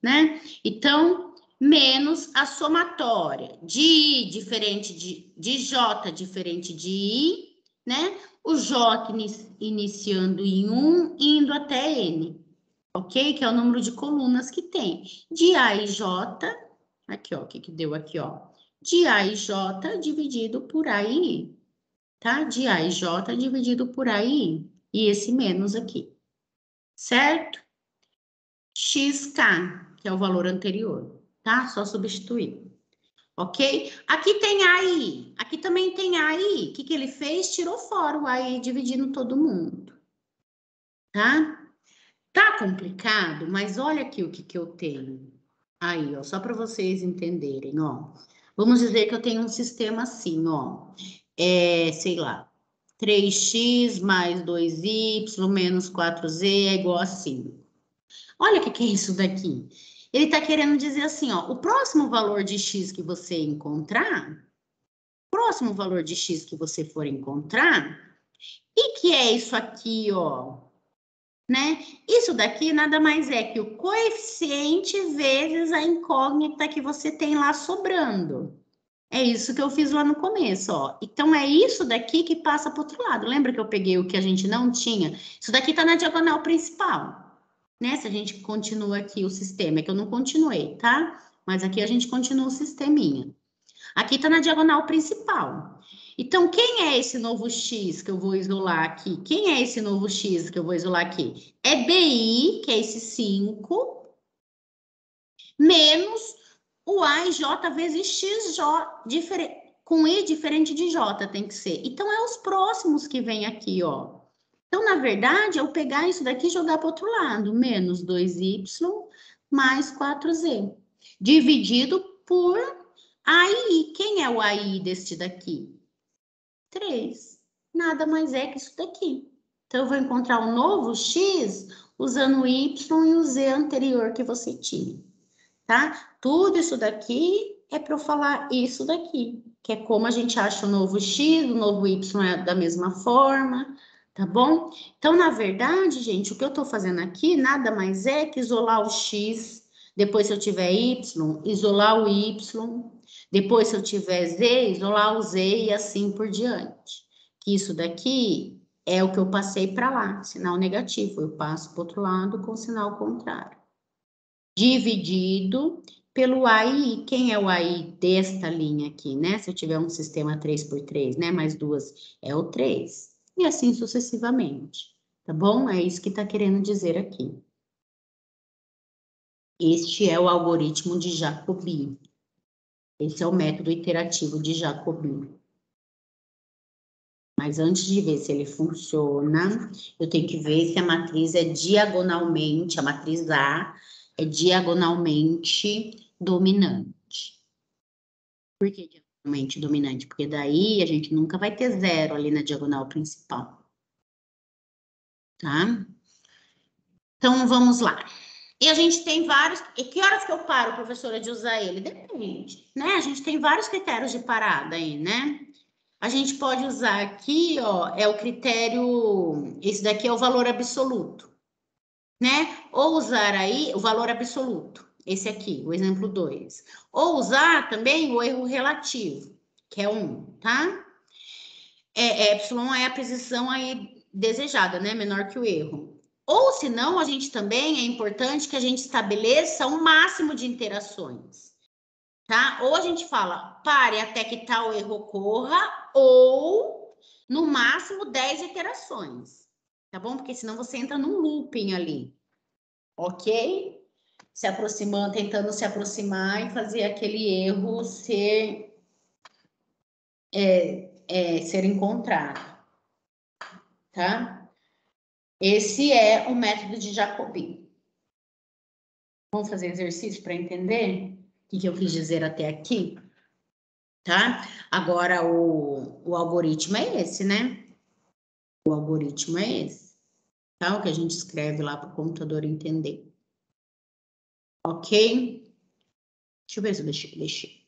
né? Então, menos a somatória de I diferente de J diferente de I, né? O J iniciando em 1, indo até N, ok? Que é o número de colunas que tem. De A e J, aqui ó, o que deu aqui ó? De A e J dividido por A e I, tá? De A e J dividido por A e I. E esse menos aqui, certo? XK, que é o valor anterior, tá? Só substituir. Ok? Aqui tem AI, aqui também tem AI. O que ele fez? Tirou fora o AI dividindo todo mundo, tá? Tá complicado, mas olha aqui o que eu tenho. Aí, ó, só para vocês entenderem, ó. Vamos dizer que eu tenho um sistema assim, ó. Sei lá, 3x mais 2y menos 4z é igual a 5. Olha o que é isso daqui. Ele está querendo dizer assim, ó, o próximo valor de x que você encontrar, próximo valor de x que você for encontrar, e que é isso aqui, ó, né? Isso daqui nada mais é que o coeficiente vezes a incógnita que você tem lá sobrando. É isso que eu fiz lá no começo, ó. Então, é isso daqui que passa para o outro lado. Lembra que eu peguei o que a gente não tinha? Isso daqui está na diagonal principal, né? Se a gente continua aqui o sistema, é que eu não continuei, tá? Mas aqui a gente continua o sisteminha. Aqui está na diagonal principal. Então, quem é esse novo x que eu vou isolar aqui? Quem é esse novo x que eu vou isolar aqui? É BI, que é esse 5, menos o A e J vezes XJ, com I diferente de J tem que ser. Então, é os próximos que vem aqui, ó. Então, na verdade, eu pegar isso daqui e jogar para o outro lado. Menos 2y mais 4z. Dividido por AI. Quem é o AI deste daqui? 3. Nada mais é que isso daqui. Então, eu vou encontrar um novo x usando o y e o z anterior que você tinha. Tá? Tudo isso daqui é para eu falar isso daqui, que é como a gente acha o novo x, o novo y é da mesma forma, tá bom? Então, na verdade, gente, o que eu estou fazendo aqui nada mais é que isolar o x Depois, se eu tiver Y, isolar o Y. Depois, se eu tiver Z, isolar o Z e assim por diante. Que isso daqui é o que eu passei para lá, sinal negativo. Eu passo para o outro lado com sinal contrário. Dividido pelo AI. Quem é o AI desta linha aqui, né? Se eu tiver um sistema 3x3, né? Mais duas, é o 3. E assim sucessivamente. Tá bom? É isso que está querendo dizer aqui. Este é o algoritmo de Jacobi. Esse é o método iterativo de Jacobi. Mas antes de ver se ele funciona, eu tenho que ver se a matriz é diagonalmente, a matriz A é diagonalmente dominante. Por que diagonalmente dominante? Porque daí a gente nunca vai ter zero ali na diagonal principal. Tá? Então, vamos lá. E a gente tem vários... E que horas que eu paro, professora, de usar ele? Depende, né? A gente tem vários critérios de parada aí, né? A gente pode usar aqui, ó, é o critério... Esse daqui é o valor absoluto, né? Ou usar aí o valor absoluto. Esse aqui, o exemplo 2. Ou usar também o erro relativo, que é 1, tá? Epsilon é a precisão aí desejada, né? Menor que o erro. Ou, se não, a gente também é importante que a gente estabeleça um máximo de interações, tá? Ou a gente fala, pare até que tal erro ocorra, ou, no máximo, 10 iterações, tá bom? Porque senão você entra num looping ali, ok? Se aproximando, tentando se aproximar e fazer aquele erro ser encontrado, tá? Esse é o método de Jacobi. Vamos fazer exercício para entender o que eu quis dizer até aqui, tá? Agora, o algoritmo é esse, né? O algoritmo é esse, tá? O que a gente escreve lá para o computador entender. Ok? Deixa eu ver se eu deixei.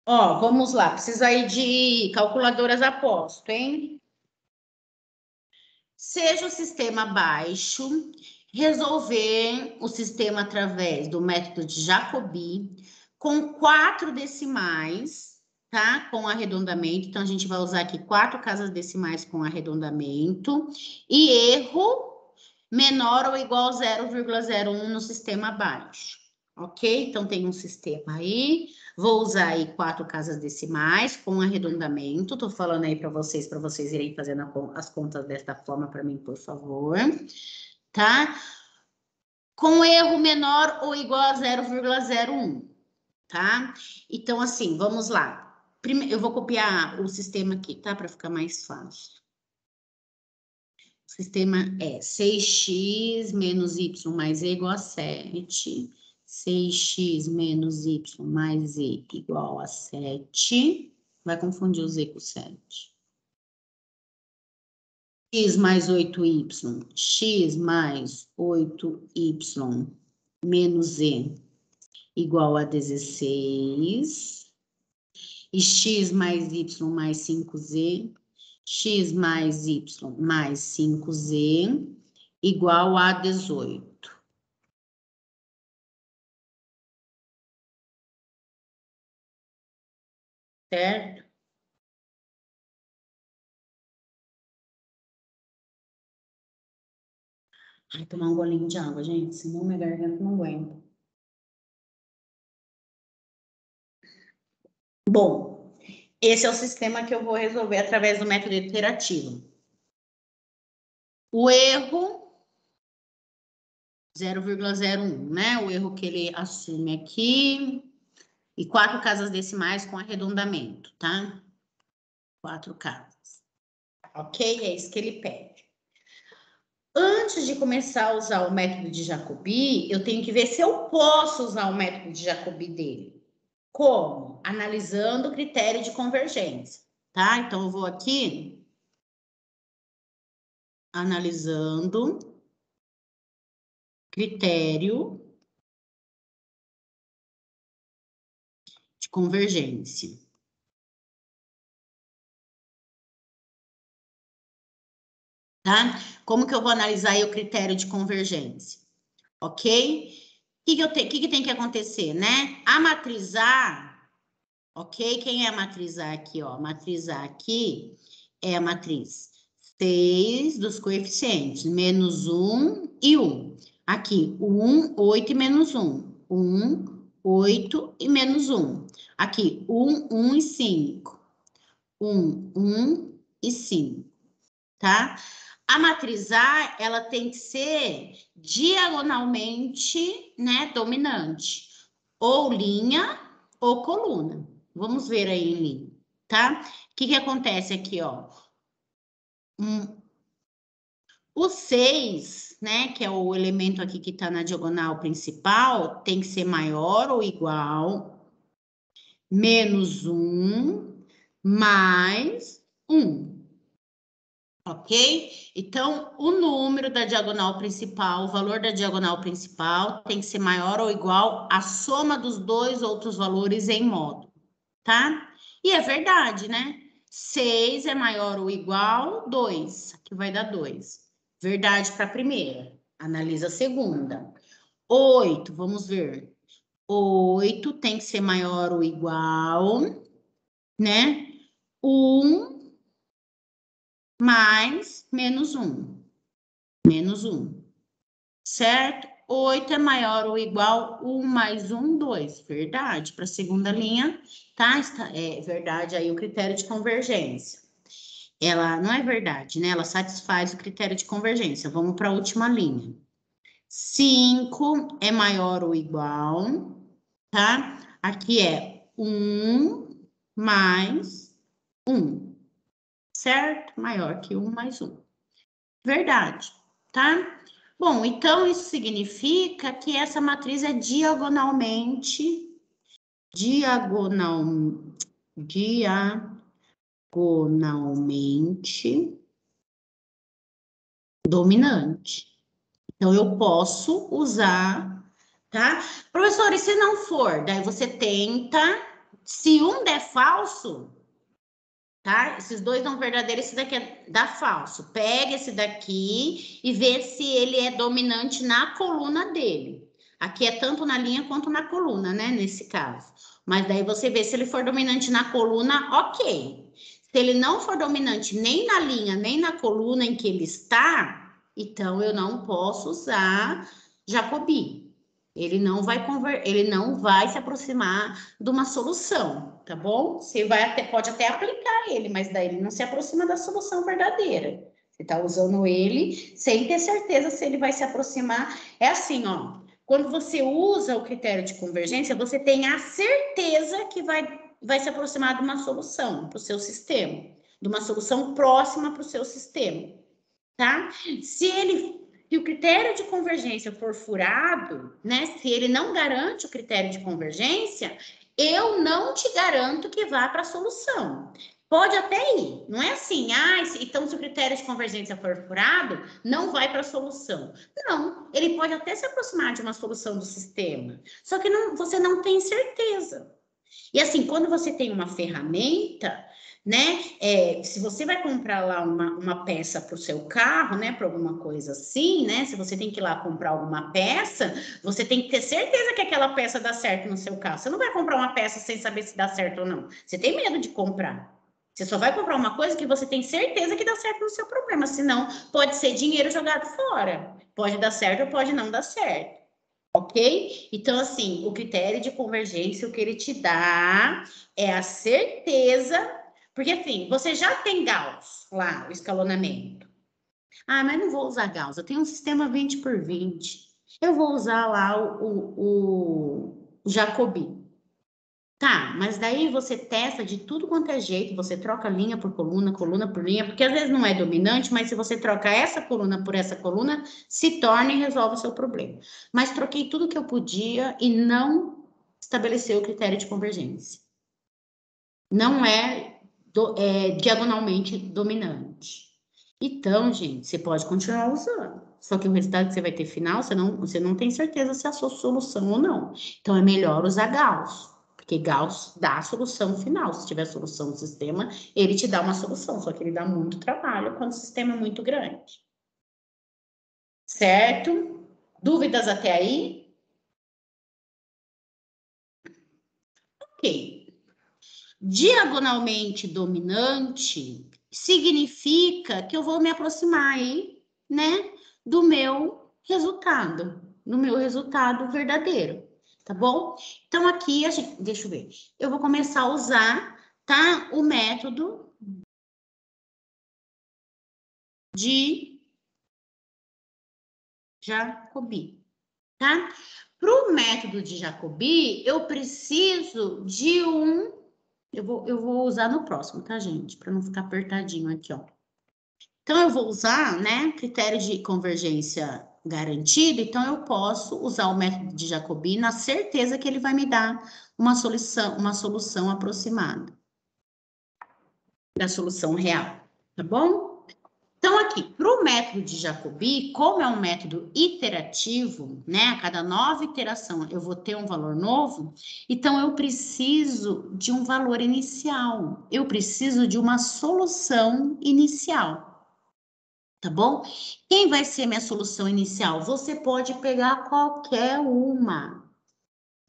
Ó, vamos lá. Precisa aí de calculadoras aposto, hein? Seja o sistema baixo, resolver o sistema através do método de Jacobi com 4 decimais, tá? Com arredondamento. Então, a gente vai usar aqui 4 casas decimais com arredondamento e erro menor ou igual a 0,01 no sistema baixo, ok? Então, tem um sistema aí. Vou usar aí 4 casas decimais com arredondamento. Tô falando aí para vocês irem fazendo as contas desta forma para mim, por favor. Tá? Com erro menor ou igual a 0,01, tá? Então, assim, vamos lá. Primeiro, eu vou copiar o sistema aqui, tá? Para ficar mais fácil. O sistema é 6x menos y mais z igual a 7. 6x menos y mais z igual a 7. Vai confundir o z com 7. X mais 8y. X mais 8y menos z igual a 16. E x mais y mais 5z. X mais y mais 5z igual a 18. Certo? Ai, tomar um golinho de água, gente, senão minha garganta não aguenta. Bom, esse é o sistema que eu vou resolver através do método iterativo. O erro 0,01, né? O erro que ele assume aqui. E 4 casas decimais com arredondamento, tá? 4 casas. Ok? É isso que ele pede. Antes de começar a usar o método de Jacobi, eu tenho que ver se eu posso usar o método de Jacobi dele. Como? Analisando o critério de convergência, tá? Então, eu vou aqui analisando critério de convergência. Tá? Como que eu vou analisar aí o critério de convergência? Ok? que tem que acontecer, né? A matriz A, ok? Quem é a matriz A aqui, ó? A matriz A aqui é a matriz 6 dos coeficientes, menos 1 e 1. Aqui, 1, 8 e menos 1. 1, 8 e menos 1. Aqui, 1, 1 e 5. 1, 1 e 5, tá? A matriz A, ela tem que ser diagonalmente, né, dominante. Ou linha ou coluna. Vamos ver aí em linha, tá? O que acontece aqui, ó? O 6, né, que é o elemento aqui que está na diagonal principal, tem que ser maior ou igual, menos 1, mais 1. Ok? Então, o número da diagonal principal, o valor da diagonal principal tem que ser maior ou igual à soma dos dois outros valores em módulo, tá? E é verdade, né? 6 é maior ou igual 2, aqui vai dar 2. Verdade para a primeira. Analisa a segunda. 8, vamos ver. 8 tem que ser maior ou igual, né? 1 mais menos 1. Menos 1. Certo? 8 é maior ou igual 1 mais 1, 2. Verdade. Para a segunda linha, tá? É verdade aí o critério de convergência. Ela não é verdade, né? Ela satisfaz o critério de convergência. Vamos para a última linha. 5 é maior ou igual, tá? Aqui é 1 mais 1, certo? Maior que 1 mais 1. Verdade, tá? Bom, então isso significa que essa matriz é diagonalmente dominante. Então, eu posso usar, tá? Professor, e se não for? Daí você tenta, se um der falso, tá? Esses dois dão verdadeiro, esse daqui dá falso. Pega esse daqui e vê se ele é dominante na coluna dele. Aqui é tanto na linha quanto na coluna, né? Nesse caso. Mas daí você vê se ele for dominante na coluna, ok. Se ele não for dominante nem na linha, nem na coluna em que ele está, então eu não posso usar Jacobi. Ele não vai se aproximar de uma solução, tá bom? Você pode até aplicar ele, mas daí ele não se aproxima da solução verdadeira. Você está usando ele sem ter certeza se ele vai se aproximar. É assim, ó. Quando você usa o critério de convergência, você tem a certeza que vai se aproximar de uma solução para o seu sistema, de uma solução próxima para o seu sistema, tá? Se o critério de convergência for furado, né? Se ele não garante o critério de convergência, eu não te garanto que vá para a solução. Pode até ir, não é assim, então se o critério de convergência for furado, não vai para a solução. Não, ele pode até se aproximar de uma solução do sistema, só que você não tem certeza. E assim, quando você tem uma ferramenta, né? Se você vai comprar lá uma peça para o seu carro, né? Para alguma coisa assim, né? Se você tem que ir lá comprar alguma peça, você tem que ter certeza que aquela peça dá certo no seu carro. Você não vai comprar uma peça sem saber se dá certo ou não. Você tem medo de comprar. Você só vai comprar uma coisa que você tem certeza que dá certo no seu problema. Senão, pode ser dinheiro jogado fora. Pode dar certo ou pode não dar certo. Ok? Então, assim, o critério de convergência, o que ele te dá é a certeza, porque assim, você já tem Gauss lá, o escalonamento. Ah, mas não vou usar Gauss, eu tenho um sistema 20 por 20. Eu vou usar lá o Jacobi. Tá, mas daí você testa de tudo quanto é jeito, você troca linha por coluna, coluna por linha, porque às vezes não é dominante, mas se você troca essa coluna por essa coluna, se torna e resolve o seu problema. Mas troquei tudo que eu podia e não estabeleceu o critério de convergência. Não é diagonalmente dominante. Então, gente, você pode continuar usando. Só que o resultado que você vai ter final, você não tem certeza se é a sua solução ou não. Então, é melhor usar Gauss. Porque Gauss dá a solução final. Se tiver solução do sistema, ele te dá uma solução. Só que ele dá muito trabalho quando o sistema é muito grande. Certo? Dúvidas até aí? Ok. Diagonalmente dominante significa que eu vou me aproximar aí, né, do meu resultado verdadeiro, tá bom? Então, aqui, deixa eu ver, eu vou começar a usar, tá, o método de Jacobi, tá? Para o método de Jacobi, eu preciso de eu vou usar no próximo, tá, gente? Para não ficar apertadinho aqui, ó. Então, eu vou usar, né, critério de convergência garantido, então eu posso usar o método de Jacobi na certeza que ele vai me dar uma solução aproximada da solução real, tá bom? Então, aqui, para o método de Jacobi, como é um método iterativo, né? A cada nova iteração eu vou ter um valor novo, então eu preciso de um valor inicial, eu preciso de uma solução inicial, tá bom? Quem vai ser minha solução inicial? Você pode pegar qualquer uma.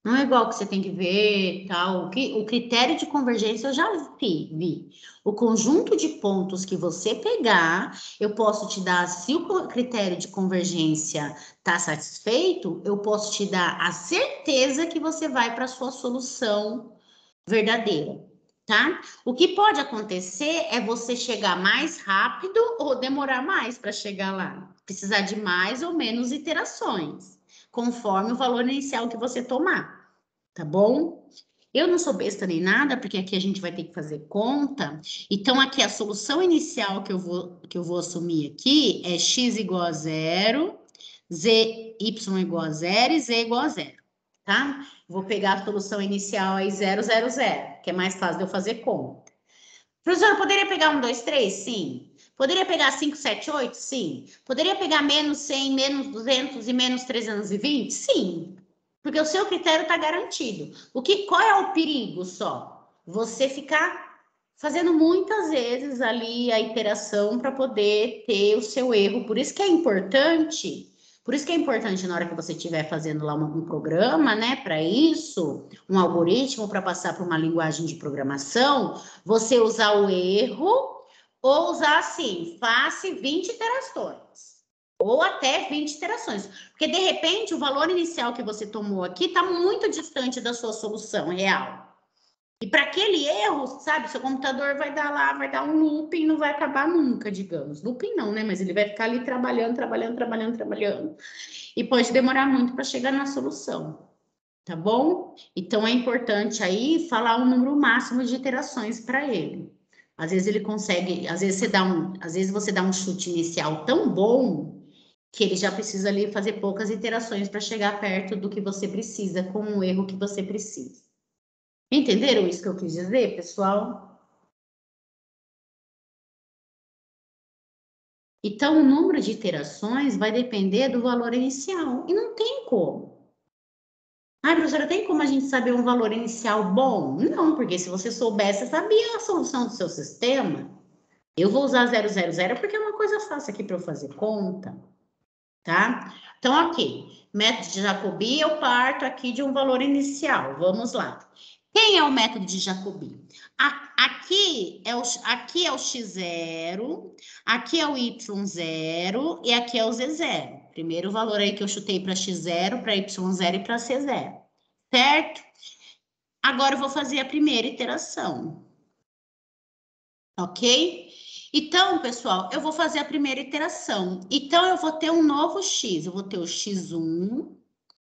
Não é igual que você tem que ver, tal. O critério de convergência eu já vi. O conjunto de pontos que você pegar, eu posso te dar, se o critério de convergência está satisfeito, eu posso te dar a certeza que você vai para a sua solução verdadeira, tá? O que pode acontecer é você chegar mais rápido ou demorar mais para chegar lá. Precisar de mais ou menos iterações, conforme o valor inicial que você tomar, tá bom? Eu não sou besta nem nada, porque aqui a gente vai ter que fazer conta. Então, aqui a solução inicial que eu vou assumir aqui é x igual a 0, y igual a 0 e z igual a 0, tá? Vou pegar a solução inicial aí 0, 0, 0, que é mais fácil de eu fazer conta. Professor, poderia pegar 1, 2, 3? Sim. Poderia pegar 5, 7, 8? Sim. Poderia pegar menos 100, menos 200 e menos 320? Sim. Porque o seu critério está garantido. Qual é o perigo só? Você ficar fazendo muitas vezes ali a iteração para poder ter o seu erro. Por isso que é importante na hora que você estiver fazendo lá um programa, né, para isso, um algoritmo para passar para uma linguagem de programação, você usar o erro ou usar assim, faça 20 iterações. Ou até 20 iterações. Porque, de repente, o valor inicial que você tomou aqui está muito distante da sua solução real. E para aquele erro, sabe, seu computador vai dar um looping, não vai acabar nunca, digamos. Looping não, né? Mas ele vai ficar ali trabalhando. E pode demorar muito para chegar na solução, tá bom? Então, é importante aí falar um número máximo de iterações para ele. Às vezes ele consegue, às vezes você dá um chute inicial tão bom que ele já precisa ali fazer poucas iterações para chegar perto do que você precisa, com o erro que você precisa. Entenderam isso que eu quis dizer, pessoal? Então, o número de iterações vai depender do valor inicial, e não tem como. Ah, professora, tem como a gente saber um valor inicial bom? Não, porque se você soubesse, você sabia a solução do seu sistema. Eu vou usar 000 porque é uma coisa fácil aqui para eu fazer conta, tá? Então, ok. Método de Jacobi, eu parto aqui de um valor inicial. Vamos lá. Quem é o método de Jacobi? Aqui é o x0, aqui é o y0 e aqui é o z0. Primeiro valor aí que eu chutei para x0, para y0 e para c0. Certo? Agora eu vou fazer a primeira iteração. Ok? Então, pessoal, eu vou fazer a primeira iteração. Então, eu vou ter um novo x. Eu vou ter o x1,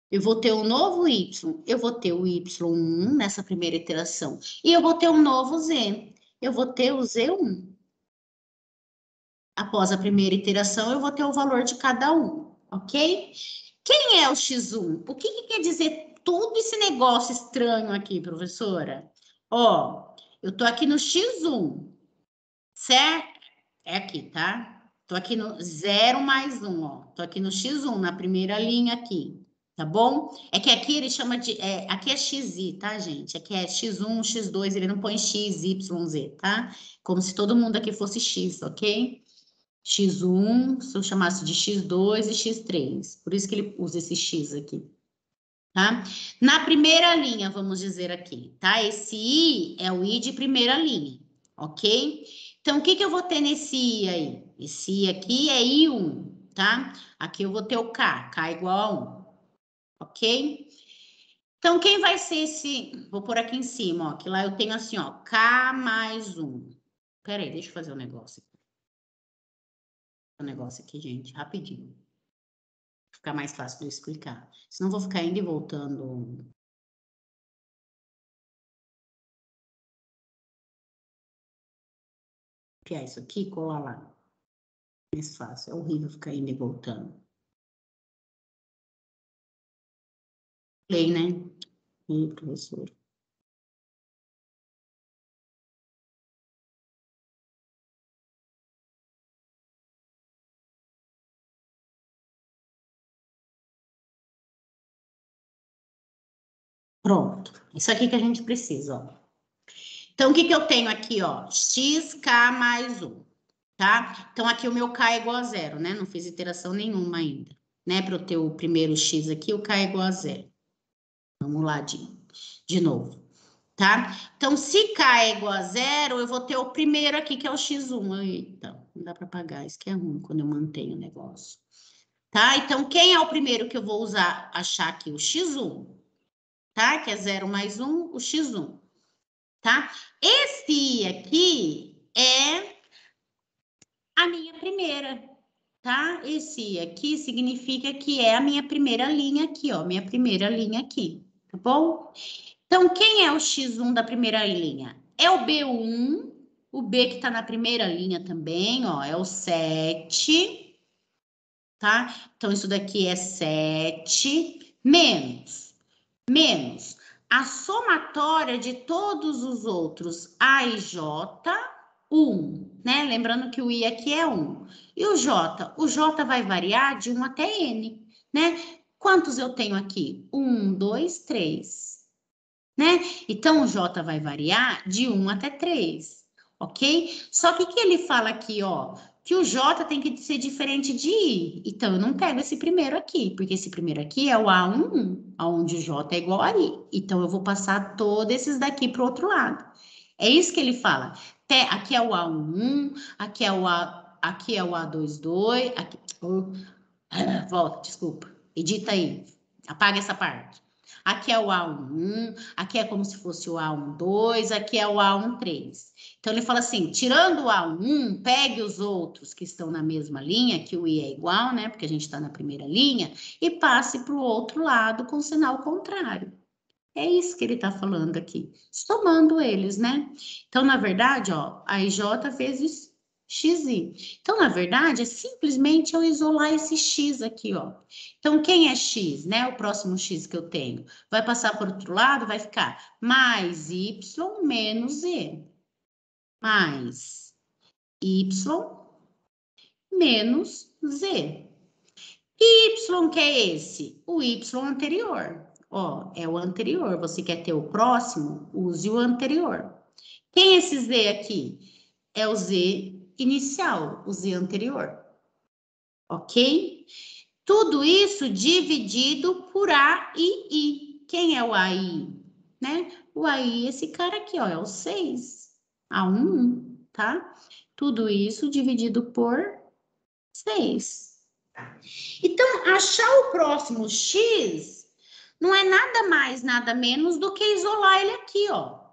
eu vou ter um novo y, eu vou ter o y1 nessa primeira iteração. E eu vou ter um novo z. Eu vou ter o z1. Após a primeira iteração, eu vou ter o valor de cada um, ok? Quem é o x1? O que quer dizer todo esse negócio estranho aqui, professora? Ó, eu tô aqui no x1, certo? É aqui, tá? Tô aqui no 0 mais 1, ó. Tô aqui no x1, na primeira linha aqui, tá bom? É que aqui ele chama de... aqui é xi, tá, gente? Aqui é x1, x2, ele não põe x, y, z, tá? Como se todo mundo aqui fosse x, ok? x1, se eu chamasse de x2 e x3. Por isso que ele usa esse x aqui, tá? Na primeira linha, vamos dizer aqui, tá? Esse I é o I de primeira linha, ok? Então, o que eu vou ter nesse I aí? Esse I aqui é I1, tá? Aqui eu vou ter o K igual a 1, ok? Então, quem vai ser esse... Vou pôr aqui em cima, ó, que lá eu tenho assim, ó, K mais 1. Pera aí, deixa eu fazer um negócio aqui. Gente, rapidinho. Ficar mais fácil de eu explicar. Senão vou ficar indo e voltando. Copiar isso aqui, colar lá. Mais fácil. É horrível ficar indo e voltando. Play, né? Ih, professor. Pronto. Isso aqui que a gente precisa, ó. Então, o que eu tenho aqui, ó? XK mais 1, tá? Então, aqui o meu K é igual a 0, né? Não fiz iteração nenhuma ainda, né? Para eu ter o primeiro X aqui, o K é igual a 0. Vamos lá de novo, tá? Então, se K é igual a 0, eu vou ter o primeiro aqui, que é o X1. Eita, não dá para apagar, isso que é ruim quando eu mantenho o negócio. Tá? Então, quem é o primeiro que eu vou usar, achar aqui? O X1, tá? Que é 0 mais 1, o X1, tá? Esse I aqui é a minha primeira, tá? Esse I aqui significa que é a minha primeira linha aqui, ó. Minha primeira linha aqui, tá bom? Então, quem é o X1 da primeira linha? É o B1, o B que está na primeira linha também, ó, é o 7, tá? Então, isso daqui é 7, menos a somatória de todos os outros A e J, 1, né? Lembrando que o I aqui é 1. E o J vai variar de 1 até N, né? Quantos eu tenho aqui? 1, 2, 3. Né? Então, o J vai variar de 1 até 3, ok? Só que o que ele fala aqui, ó, que o J tem que ser diferente de I. Então, eu não pego esse primeiro aqui, porque esse primeiro aqui é o A11, onde o J é igual a I. Então, eu vou passar todos esses daqui para o outro lado. É isso que ele fala. Aqui é o A11, aqui é o A22, aqui... volta, desculpa. Edita aí. Apaga essa parte. Aqui é o A11, aqui é como se fosse o A12, aqui é o A13. Então, ele fala assim, tirando o A1, pegue os outros que estão na mesma linha, que o I é igual, né? Porque a gente está na primeira linha, e passe para o outro lado com sinal contrário. É isso que ele está falando aqui, somando eles, né? Então, na verdade, ó, a IJ vezes XI. Então, na verdade, é simplesmente eu isolar esse X aqui, ó. Então, quem é X, né? O próximo X que eu tenho. Vai passar por outro lado, vai ficar mais Y menos Z. Mais Y menos Z. Que Y que é esse? O Y anterior. Ó, é o anterior. Você quer ter o próximo? Use o anterior. Quem é esse Z aqui? É o Z inicial, o Z anterior. Ok? Tudo isso dividido por A e I. Quem é o AI? Né? O AI, esse cara aqui, ó, é o 6. A1, tá? Tudo isso dividido por 6. Então, achar o próximo X não é nada mais, nada menos do que isolar ele aqui, ó.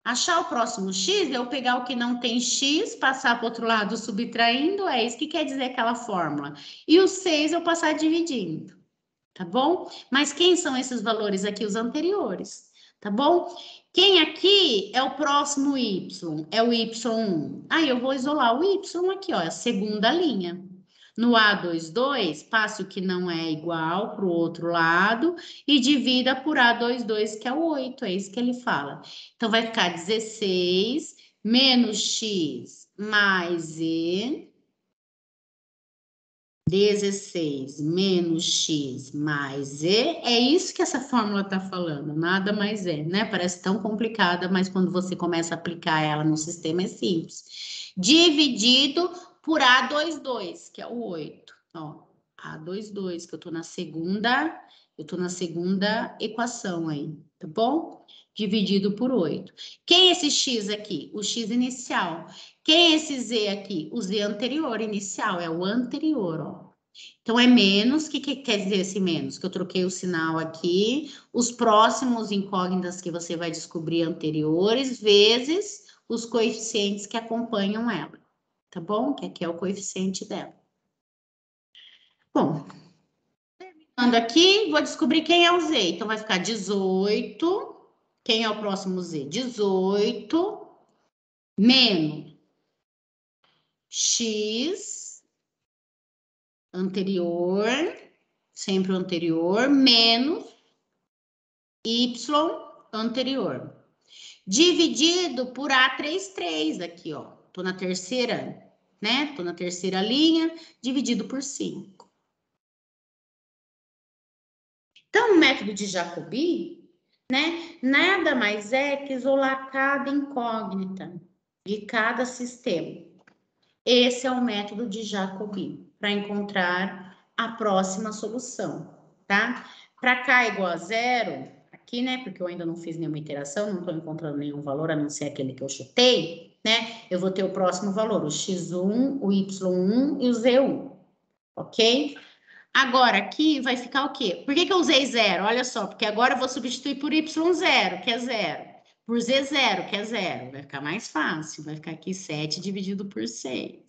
Achar o próximo X é eu pegar o que não tem X, passar para o outro lado subtraindo, é isso que quer dizer aquela fórmula. E o 6 eu passar dividindo, tá bom? Mas quem são esses valores aqui? Os anteriores, tá bom? Quem aqui é o próximo Y? É o Y1. Aí eu vou isolar o Y aqui, ó, é a segunda linha. No A22, passe o que não é igual para o outro lado e divida por A22, que é o 8, é isso que ele fala. Então, vai ficar 16 menos X mais Z. 16 menos X mais Z, é isso que essa fórmula está falando, nada mais é, né? Parece tão complicada, mas quando você começa a aplicar ela no sistema é simples. Dividido por A22, que é o 8. Ó, A22, que eu tô na segunda equação aí, tá bom? Dividido por 8. Quem é esse x aqui? O x inicial. Quem é esse z aqui? O z anterior, inicial, é o anterior, ó. Então, é menos, o que quer dizer esse menos? Que eu troquei o sinal aqui, os próximos incógnitas que você vai descobrir anteriores, vezes os coeficientes que acompanham ela, tá bom? Que aqui é o coeficiente dela. Bom, terminando aqui, vou descobrir quem é o z. Então, vai ficar 18. Quem é o próximo z? 18 menos x anterior, sempre o anterior, menos y anterior. Dividido por A33 aqui, ó. Tô na terceira, né? Tô na terceira linha, dividido por 5. Então, o método de Jacobi, né? Nada mais é que isolar cada incógnita de cada sistema. Esse é o método de Jacobi, para encontrar a próxima solução, tá? Para k igual a 0, aqui, né? Porque eu ainda não fiz nenhuma iteração, não estou encontrando nenhum valor, a não ser aquele que eu chutei, né? Eu vou ter o próximo valor, o x1, o y1 e o z1, ok? Agora, aqui vai ficar o quê? Por que eu usei 0? Olha só, porque agora eu vou substituir por y0, que é 0. Por z0, que é 0. Vai ficar mais fácil. Vai ficar aqui 7 dividido por 6.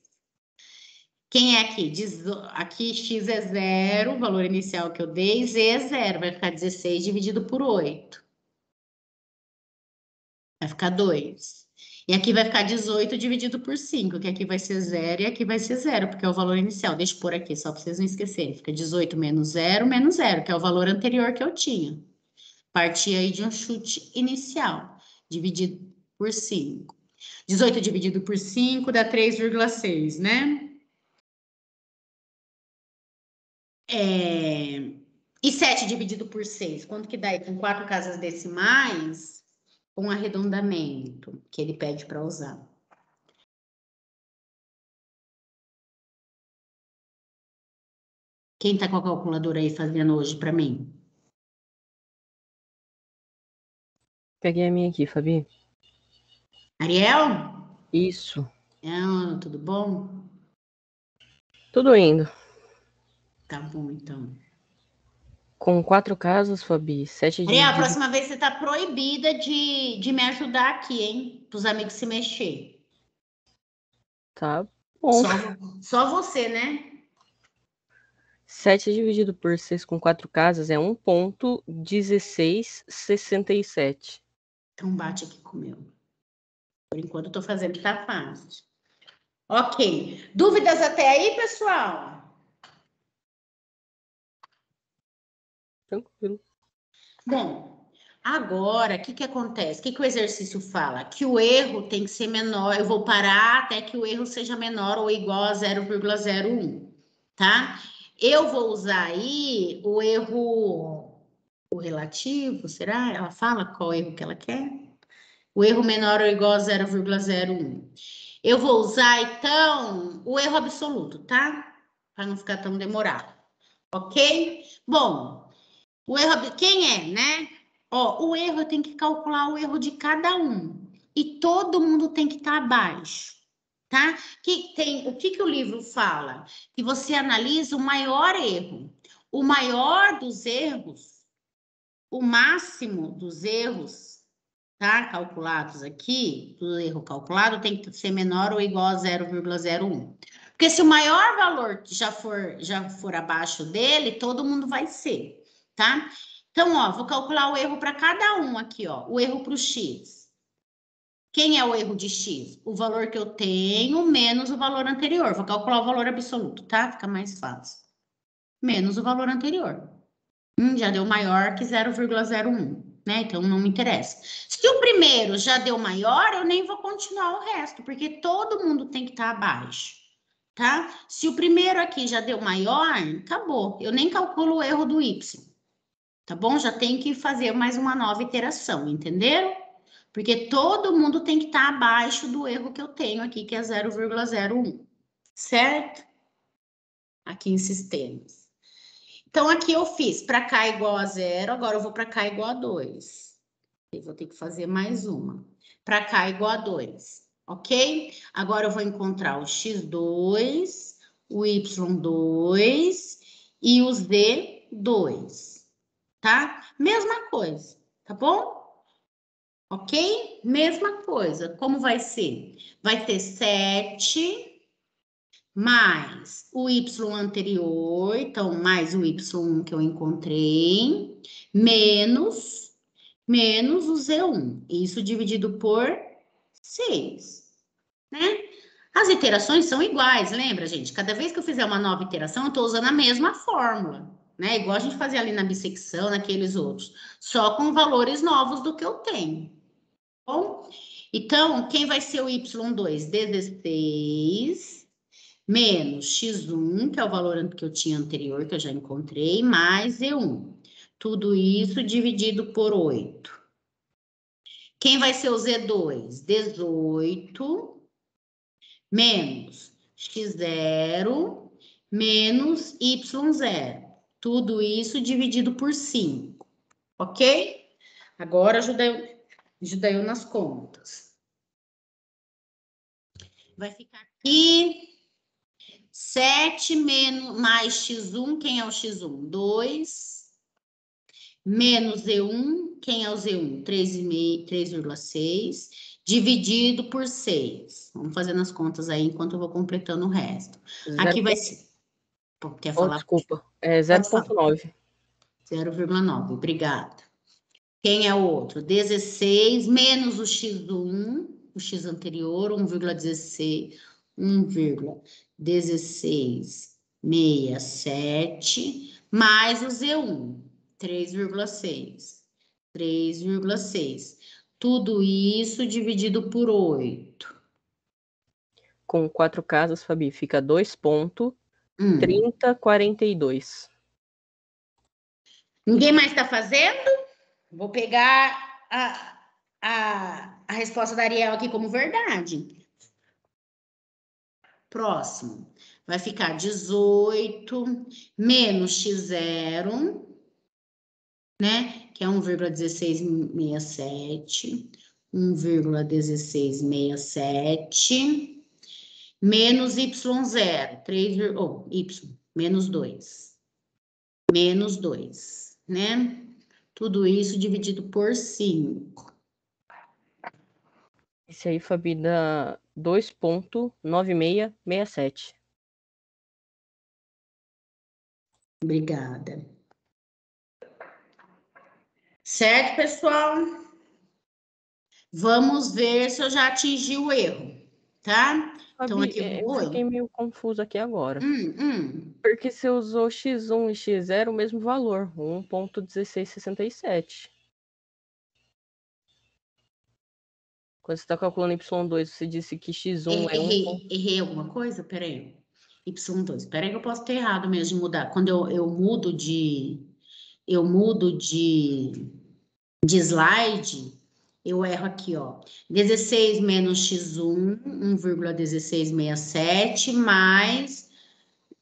Quem é aqui? Aqui x é 0, o valor inicial que eu dei, z é 0. Vai ficar 16 dividido por 8. Vai ficar 2. E aqui vai ficar 18 dividido por 5, que aqui vai ser 0 e aqui vai ser 0, porque é o valor inicial. Deixa eu pôr aqui, só para vocês não esquecerem. Fica 18 menos 0, que é o valor anterior que eu tinha. Partia aí de um chute inicial, dividido por 5. 18 dividido por 5 dá 3,6, né? E 7 dividido por 6, quanto que dá aí? Com 4 casas decimais, um arredondamento que ele pede para usar. Quem tá com a calculadora aí fazendo hoje para mim? Peguei a minha aqui, Fabi. Ariel? Isso. Tudo bom? Tudo indo. Tá bom, então. Com 4 casas, Fabi, 7 Ariel, a dividido... próxima vez você tá proibida de me ajudar aqui, hein? Para os amigos se mexer. Tá bom. Só você, né? 7 dividido por 6 com 4 casas é 1,1667. Então bate aqui com o meu. Por enquanto eu tô fazendo que tá fácil. Ok. Dúvidas até aí, pessoal? Tranquilo. Bom, agora, o que acontece? O que o exercício fala? Que o erro tem que ser menor. Eu vou parar até que o erro seja menor ou igual a 0,01, tá? Eu vou usar aí o erro o relativo, será? Ela fala qual erro que ela quer? O erro menor ou igual a 0,01. Eu vou usar, então, o erro absoluto, tá? Para não ficar tão demorado. Ok? Bom, o erro... Quem é, né? Ó, o erro eu tenho que calcular o erro de cada um. E todo mundo tem que estar abaixo, tá? O que o livro fala? Que você analisa o maior erro. O maior dos erros, o máximo dos erros, tá? Calculados aqui, o erro calculado tem que ser menor ou igual a 0,01. Porque se o maior valor já for abaixo dele, todo mundo vai ser, tá? Então, ó, vou calcular o erro para cada um aqui, ó. O erro para o x. Quem é o erro de x? O valor que eu tenho menos o valor anterior. Vou calcular o valor absoluto, tá? Fica mais fácil. Menos o valor anterior. Já deu maior que 0,01, né? Então não me interessa. Se o primeiro já deu maior, eu nem vou continuar o resto, porque todo mundo tem que estar abaixo, tá? Se o primeiro aqui já deu maior, acabou. Eu nem calculo o erro do y, tá bom? Já tem que fazer mais uma nova iteração, entenderam? Porque todo mundo tem que estar abaixo do erro que eu tenho aqui, que é 0,01, certo? Aqui em sistemas. Então, aqui eu fiz para cá igual a 0, agora eu vou para cá igual a 2. Eu vou ter que fazer mais uma. Para cá igual a 2, ok? Agora eu vou encontrar o x2, o y2 e o z2, tá? Mesma coisa, tá bom? Ok? Mesma coisa. Como vai ser? Vai ter 7 mais o y anterior, então mais o y1 que eu encontrei, menos o z1. Isso dividido por 6, né? As iterações são iguais, lembra, gente? Cada vez que eu fizer uma nova iteração, eu estou usando a mesma fórmula, né? Igual a gente fazia ali na bissecção, naqueles outros, só com valores novos do que eu tenho. Bom, então, quem vai ser o y2? 16 menos x1, que é o valor que eu tinha anterior, que eu já encontrei, mais z1. Tudo isso dividido por 8. Quem vai ser o z2? 18 menos x0 menos y0. Tudo isso dividido por 5. Ok? Agora ajuda eu nas contas. Vai ficar aqui 7 menos, mais x1, quem é o x1? 2. Menos Z1, quem é o Z1? 3,6, dividido por 6. Vamos fazendo as contas aí, enquanto eu vou completando o resto. Aqui vai ser... Quer falar? Desculpa, é 0,9. 0,9, obrigada. Quem é o outro? 16 menos o x1, o x anterior, 1,16, 1,1667, mais o Z1, 3,6. 3,6. Tudo isso dividido por 8. Com 4 casas, Fabi, fica 2,3042. Ninguém mais está fazendo? Vou pegar a resposta da Ariel aqui como verdade. Próximo. Vai ficar 18 menos x0, né? Que é 1,1667. 1,1667. Menos y0. 3, y, menos 2. Menos 2, né? Tudo isso dividido por 5. Esse aí, Fabi, dá 2,9667. Obrigada. Certo, pessoal? Vamos ver se eu já atingi o erro, tá? Fabi, Então, aqui eu fiquei meio confusa aqui agora. Porque você usou x1 e x0 o mesmo valor, 1,1667. Quando você está calculando y2, você disse que x1 é 1. Errei alguma coisa? Peraí. Y2. Peraí que eu posso ter errado mesmo de mudar. Quando eu mudo de slide, eu erro aqui, ó. 16 menos x1, 1,1667, mais...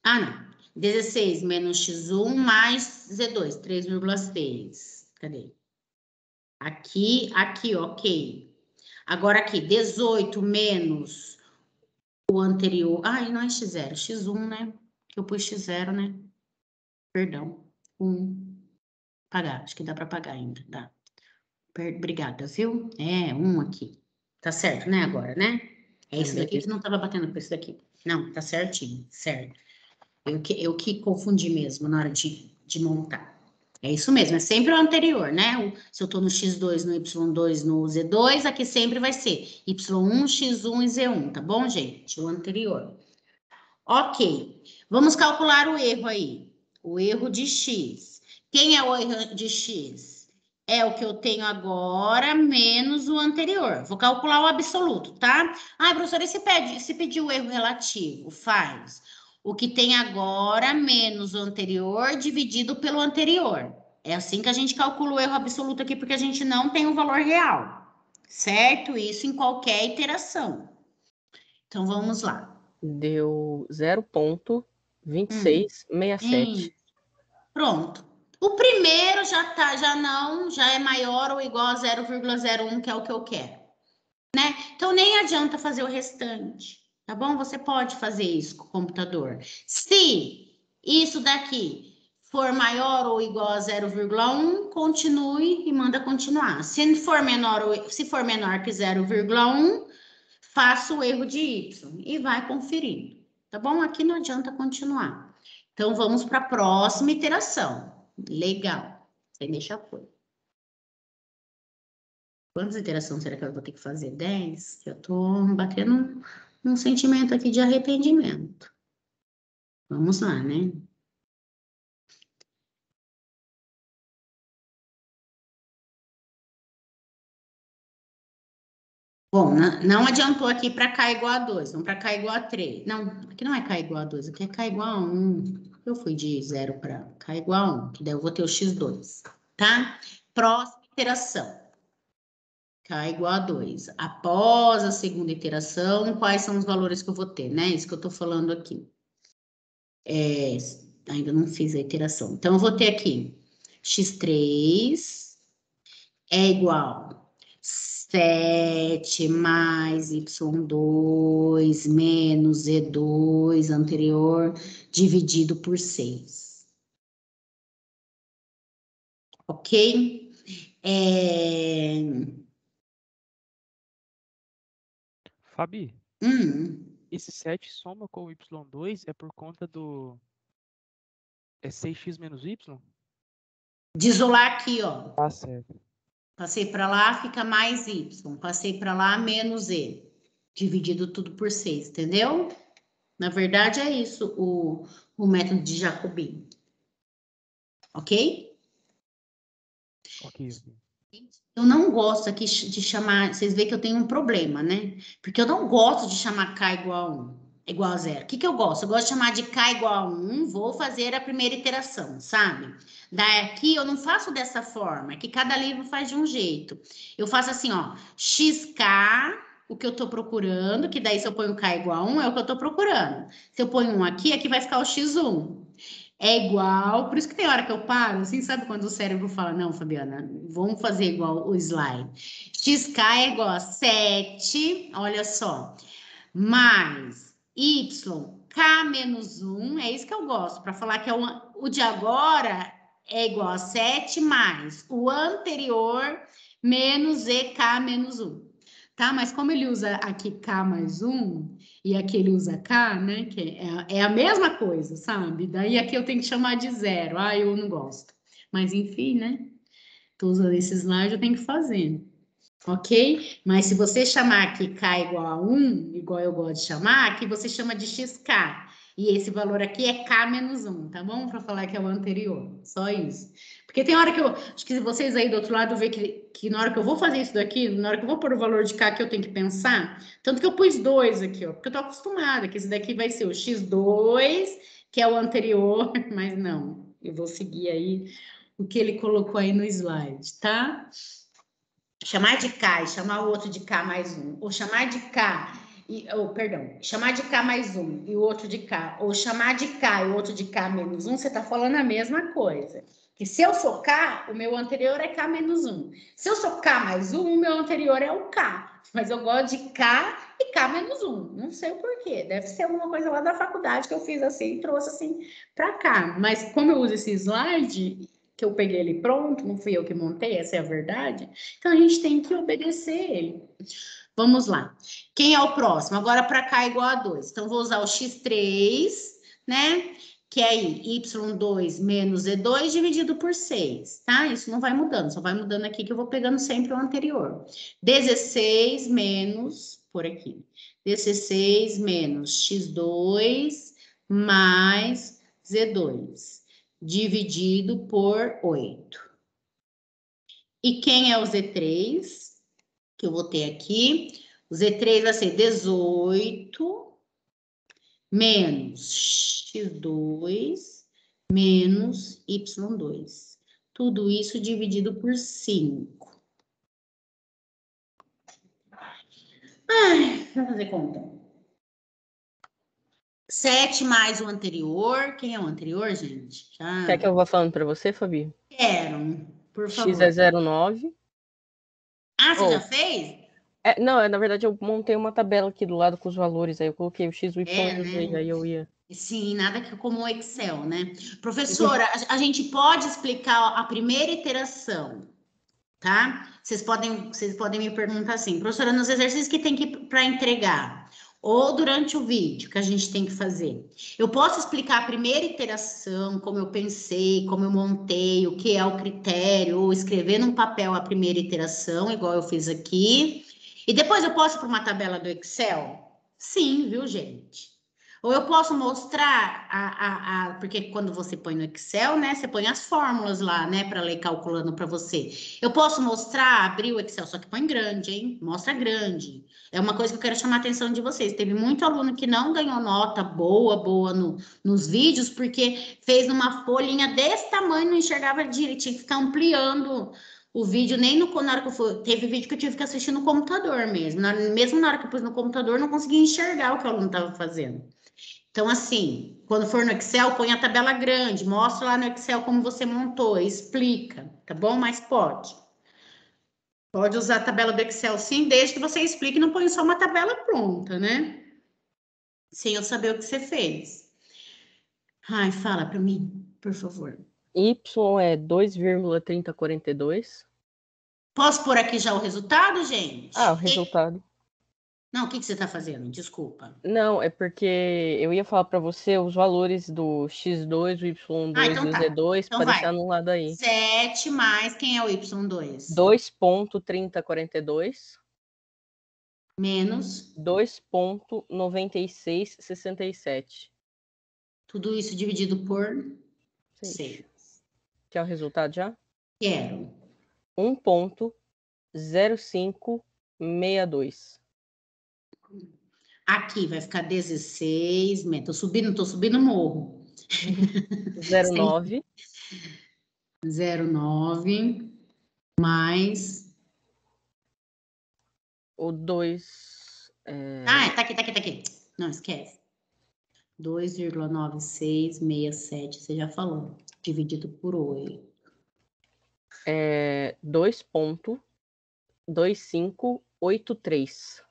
Ah, não. 16 menos x1 mais z2, 3,6. Cadê? Aqui, ok. Agora aqui, 18 menos o anterior. Ai, não é x0, x1, né? Eu pus x0, né? Perdão. 1. Pagar, acho que dá para pagar ainda, dá. Obrigada, viu? É, 1 aqui. Tá certo, né, agora, né? É isso daqui que não tava batendo com isso daqui. Não, tá certinho, certo. Eu que confundi mesmo na hora de montar. É isso mesmo, é sempre o anterior, né? Se eu tô no x2, no y2, no z2, aqui sempre vai ser y1, x1 e z1, tá bom, gente? O anterior. Ok, vamos calcular o erro aí. O erro de x. Quem é o erro de x? É o que eu tenho agora menos o anterior. Vou calcular o absoluto, tá? Ah, professora, e se pedir o erro relativo? Faz. O que tem agora menos o anterior dividido pelo anterior. É assim que a gente calcula o erro absoluto aqui, porque a gente não tem o valor real. Certo? Isso em qualquer iteração. Então, vamos lá. Deu 0,2667. Pronto. O primeiro já é maior ou igual a 0,01, que é o que eu quero, né? Então, nem adianta fazer o restante, tá bom? Você pode fazer isso com o computador. Se isso daqui for maior ou igual a 0,1, continue e manda continuar. Se for menor que 0,1, faça o erro de Y e vai conferindo, tá bom? Aqui não adianta continuar. Então, vamos para a próxima iteração. Legal. Sem deixar por. Quantas iterações será que eu vou ter que fazer? 10? Eu tô batendo um sentimento aqui de arrependimento. Vamos lá, né? Bom, não adiantou aqui para K igual a 2, não para K igual a 3. Não, aqui não é K igual a 2, aqui é K igual a 1. Eu fui de 0 para K igual a 1, que daí eu vou ter o x2, tá? Próxima iteração. K igual a 2. Após a segunda iteração, quais são os valores que eu vou ter, né? Isso que eu estou falando aqui. Ainda não fiz a iteração. Então, eu vou ter aqui x3 é igual 7 mais y2 menos z2 anterior dividido por 6. Ok? Fabi, esse 7 soma com o y2 é por conta do... É 6x menos y? Desolar aqui, ó. Tá certo. Passei para lá, fica mais y. Passei para lá, menos e. Dividido tudo por 6, entendeu? Na verdade, é isso o método de Jacobi. Ok? Ok. Eu não gosto aqui de chamar... Vocês veem que eu tenho um problema, né? Porque eu não gosto de chamar K igual a 1, igual a 0. O que eu gosto? Eu gosto de chamar de K igual a 1, vou fazer a primeira iteração, sabe? Daqui eu não faço dessa forma, é que cada livro faz de um jeito. Eu faço assim, ó, XK, o que eu tô procurando, que daí se eu ponho K igual a 1, é o que eu tô procurando. Se eu ponho 1 aqui, aqui vai ficar o X1. É igual, por isso que tem hora que eu paro, assim, sabe quando o cérebro fala, não, Fabiana, vamos fazer igual o slide. XK é igual a 7, olha só, mais Y, K menos 1, é isso que eu gosto, para falar que é o de agora é igual a 7 mais o anterior menos EK menos 1. Tá? Mas como ele usa aqui K mais 1 e aqui ele usa K, né? Que é a mesma coisa, sabe? Daí aqui eu tenho que chamar de 0. Ah, eu não gosto. Mas enfim, né? Tô usando esse slide, eu tenho que fazer. Ok? Mas se você chamar aqui K igual a 1, igual eu gosto de chamar, aqui você chama de XK. E esse valor aqui é K menos 1, tá bom? Para falar que é o anterior. Só isso. Porque tem hora que eu... Acho que vocês aí do outro lado veem que na hora que eu vou fazer isso daqui, na hora que eu vou pôr o valor de K que eu tenho que pensar, tanto que eu pus 2 aqui, ó. Porque eu tô acostumada que esse daqui vai ser o X2, que é o anterior. Mas não, eu vou seguir aí o que ele colocou aí no slide, tá? Chamar de K e chamar o outro de K mais 1, ou chamar de K, chamar de K mais 1 e o outro de K, ou chamar de K e o outro de K menos 1, você está falando a mesma coisa. Que se eu sou K, o meu anterior é K menos 1. Se eu sou K mais 1, o meu anterior é o K. Mas eu gosto de K e K menos 1. Não sei o porquê. Deve ser alguma coisa lá da faculdade que eu fiz assim e trouxe assim para cá. Mas como eu uso esse slide, que eu peguei ele pronto, não fui eu que montei, essa é a verdade. Então, a gente tem que obedecer ele. Vamos lá. Quem é o próximo? Agora, para cá, igual a 2. Então, vou usar o x3, né? Que é aí, y2 menos e2 dividido por 6, tá? Isso não vai mudando, só vai mudando aqui que eu vou pegando sempre o anterior. 16 menos, por aqui, 16 menos x2 mais z2 dividido por 8. E quem é o Z3? Que eu vou ter aqui. O Z3 vai ser 18 menos x2 menos y2. Tudo isso dividido por 5. Ai, vamos fazer conta. 7 mais o anterior. Quem é o anterior, gente? Quer que eu vá falando para você, Fabi? Quero, por favor. X é 0,9. Ah, você já fez? Não, na verdade eu montei uma tabela aqui do lado com os valores, aí eu coloquei o X, o Y e o Z, aí eu ia... Sim, nada que como o Excel, né? Professora, a gente pode explicar a primeira iteração, tá? Vocês podem me perguntar assim, professora, nos exercícios que tem que para entregar, ou durante o vídeo que a gente tem que fazer. Eu posso explicar a primeira iteração, como eu pensei, como eu montei, o que é o critério, ou escrever num papel a primeira iteração, igual eu fiz aqui, e depois eu posso para uma tabela do Excel? Sim, viu, gente? Ou eu posso mostrar porque quando você põe no Excel, né, você põe as fórmulas lá, né, para ler calculando para você. Eu posso mostrar, abrir o Excel, só que põe grande, hein? Mostra grande. É uma coisa que eu quero chamar a atenção de vocês. Teve muito aluno que não ganhou nota boa nos vídeos, porque fez uma folhinha desse tamanho, não enxergava direito, tinha que ficar ampliando o vídeo, nem na hora que eu fui. Teve vídeo que eu tive que assistir no computador mesmo. Mesmo na hora que eu pus no computador, não conseguia enxergar o que o aluno estava fazendo. Então, assim, quando for no Excel, põe a tabela grande, mostra lá no Excel como você montou, explica, tá bom? Mas pode. Pode usar a tabela do Excel, sim, desde que você explique, não põe só uma tabela pronta, né? Sem eu saber o que você fez. Ai, fala para mim, por favor. Y é 2,3042. Posso pôr aqui já o resultado, gente? O resultado. Não, o que você está fazendo? Desculpa. Não, é porque eu ia falar para você os valores do X2, o Y2 então e o tá. Z2 Então para vai. deixar anulado aí. 7 mais, quem é o Y2? 2,3042. Menos. 2,9667. Tudo isso dividido por 6. Quer o resultado já? Quero. 1,0562. Aqui vai ficar 16. Tô subindo morro. 0,9. 0,9 mais. O 2. Tá aqui. Não, esquece. 2,9667, você já falou. Dividido por 8. 2,2583.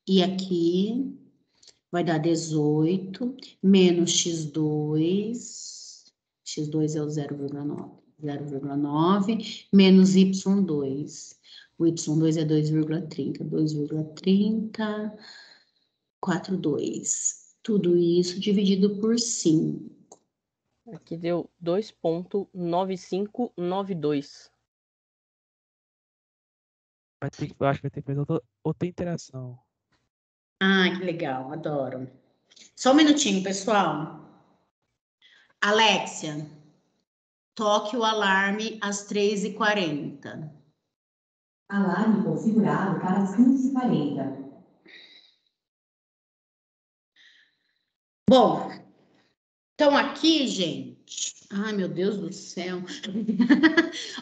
E aqui vai dar 18 menos X2. X2 é o 0,9. 0,9 menos Y2. O Y2 é 2,30. 2,3042. Tudo isso dividido por 5. Aqui deu 2,9592. Eu acho que vai ter que fazer outra interação. Ah, que legal, adoro. Só um minutinho, pessoal. Alexia, toque o alarme às 3h40. Alarme configurado para as 15h40. Bom, então aqui, gente... Ai, meu Deus do céu.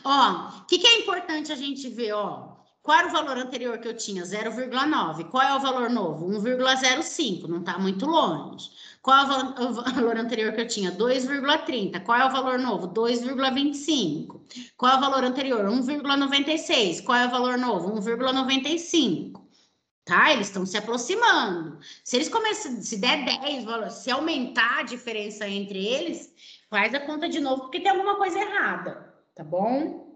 Ó, o que é importante a gente ver, ó? Qual era o valor anterior que eu tinha? 0,9. Qual é o valor novo? 1,05, não está muito longe. Qual é o valor anterior que eu tinha? 2,30. Qual é o valor novo? 2,25. Qual é o valor anterior? 1,96. Qual é o valor novo? 1,95. Tá? Eles estão se aproximando. Se eles começam, se der 10, se aumentar a diferença entre eles, faz a conta de novo, porque tem alguma coisa errada, tá bom?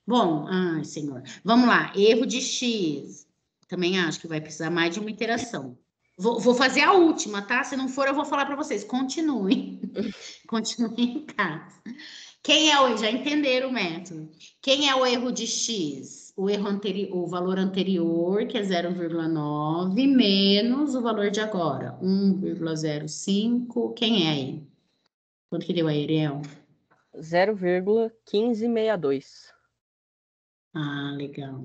Bom, ai, senhor. Vamos lá, erro de X. Também acho que vai precisar mais de uma iteração. Vou fazer a última, tá? Se não for, eu vou falar para vocês. Continuem. Continuem em casa. Já entenderam o método. Quem é o erro de X? O valor anterior, que é 0,9, menos o valor de agora, 1,05. Quem é aí? Quanto que deu aí, Ariel? 0,1562. Ah, legal.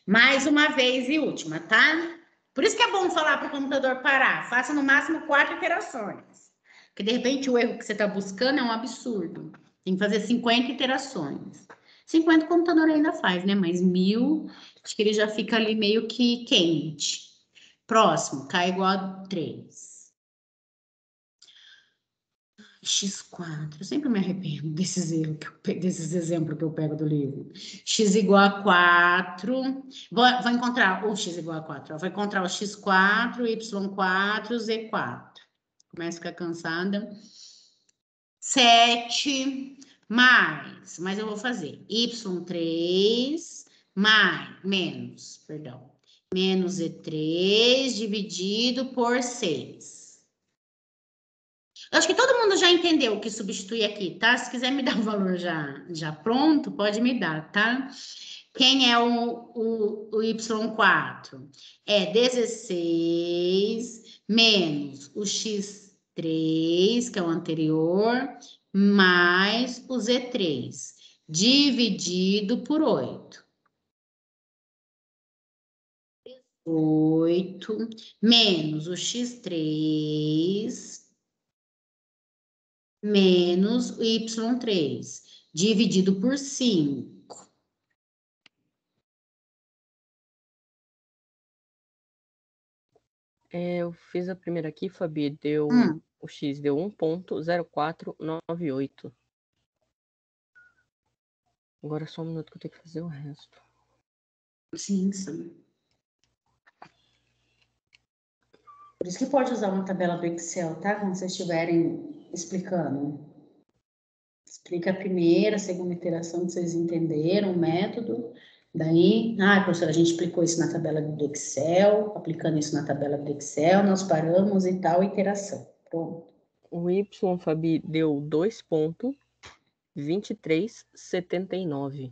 Mais uma vez e última, tá? Por isso que é bom falar para o computador parar. Faça no máximo 4 iterações. Porque, de repente, o erro que você está buscando é um absurdo. Tem que fazer 50 iterações. 50 o computador ainda faz, né? Mas 1000, acho que ele já fica ali meio que quente. Próximo, K igual a 3. X4, eu sempre me arrependo desses exemplos que eu pego do livro. X igual a 4, vou encontrar o X igual a 4, vou encontrar o X4, Y4, Z4. Começo a ficar cansada. 7 mais, mas eu vou fazer Y3 menos Z3 dividido por 6. Eu acho que todo mundo já entendeu o que substitui aqui, tá? Se quiser me dar o valor já pronto, pode me dar, tá? Quem é o Y4? É 16 menos o X3, que é o anterior, mais o Z3, dividido por 8. 8 menos o X3 menos o Y3, dividido por 5. Eu fiz a primeira aqui, Fabi, deu o X deu 1.0498. Agora só um minuto que eu tenho que fazer o resto. Sim. Por isso que pode usar uma tabela do Excel, tá? Quando vocês estiverem explicando. Explica a primeira, a segunda iteração que vocês entenderam, o método. Daí, professora, a gente explicou isso na tabela do Excel, aplicando isso na tabela do Excel, nós paramos em tal iteração. Pronto. O Y, Fabi, deu 2.2379.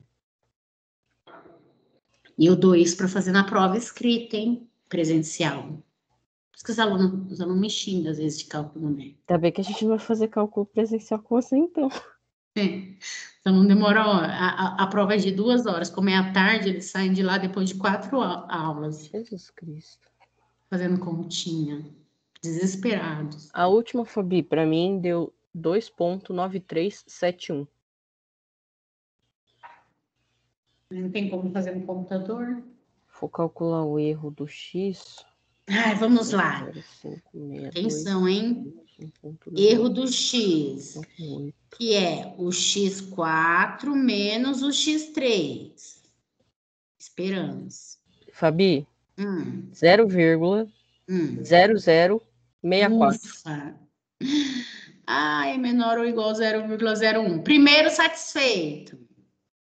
E o 2 para fazer na prova escrita, hein? Presencial. Por isso que os alunos me xingam, às vezes, de cálculo numérico. Tá bem que a gente vai fazer cálculo presencial com você, então. Então não demora a prova é de 2 horas. Como é à tarde, eles saem de lá depois de 4 aulas. Jesus Cristo. Fazendo continha. Desesperados. A última, Fabi, para mim deu 2.9371. Não tem como fazer no computador? Vou calcular o erro do X. Vamos lá. Atenção, hein? Erro do X, que é o X4 menos o X3. Esperamos. Fabi, 0,0064. Ufa. É menor ou igual a 0,01. Primeiro satisfeito.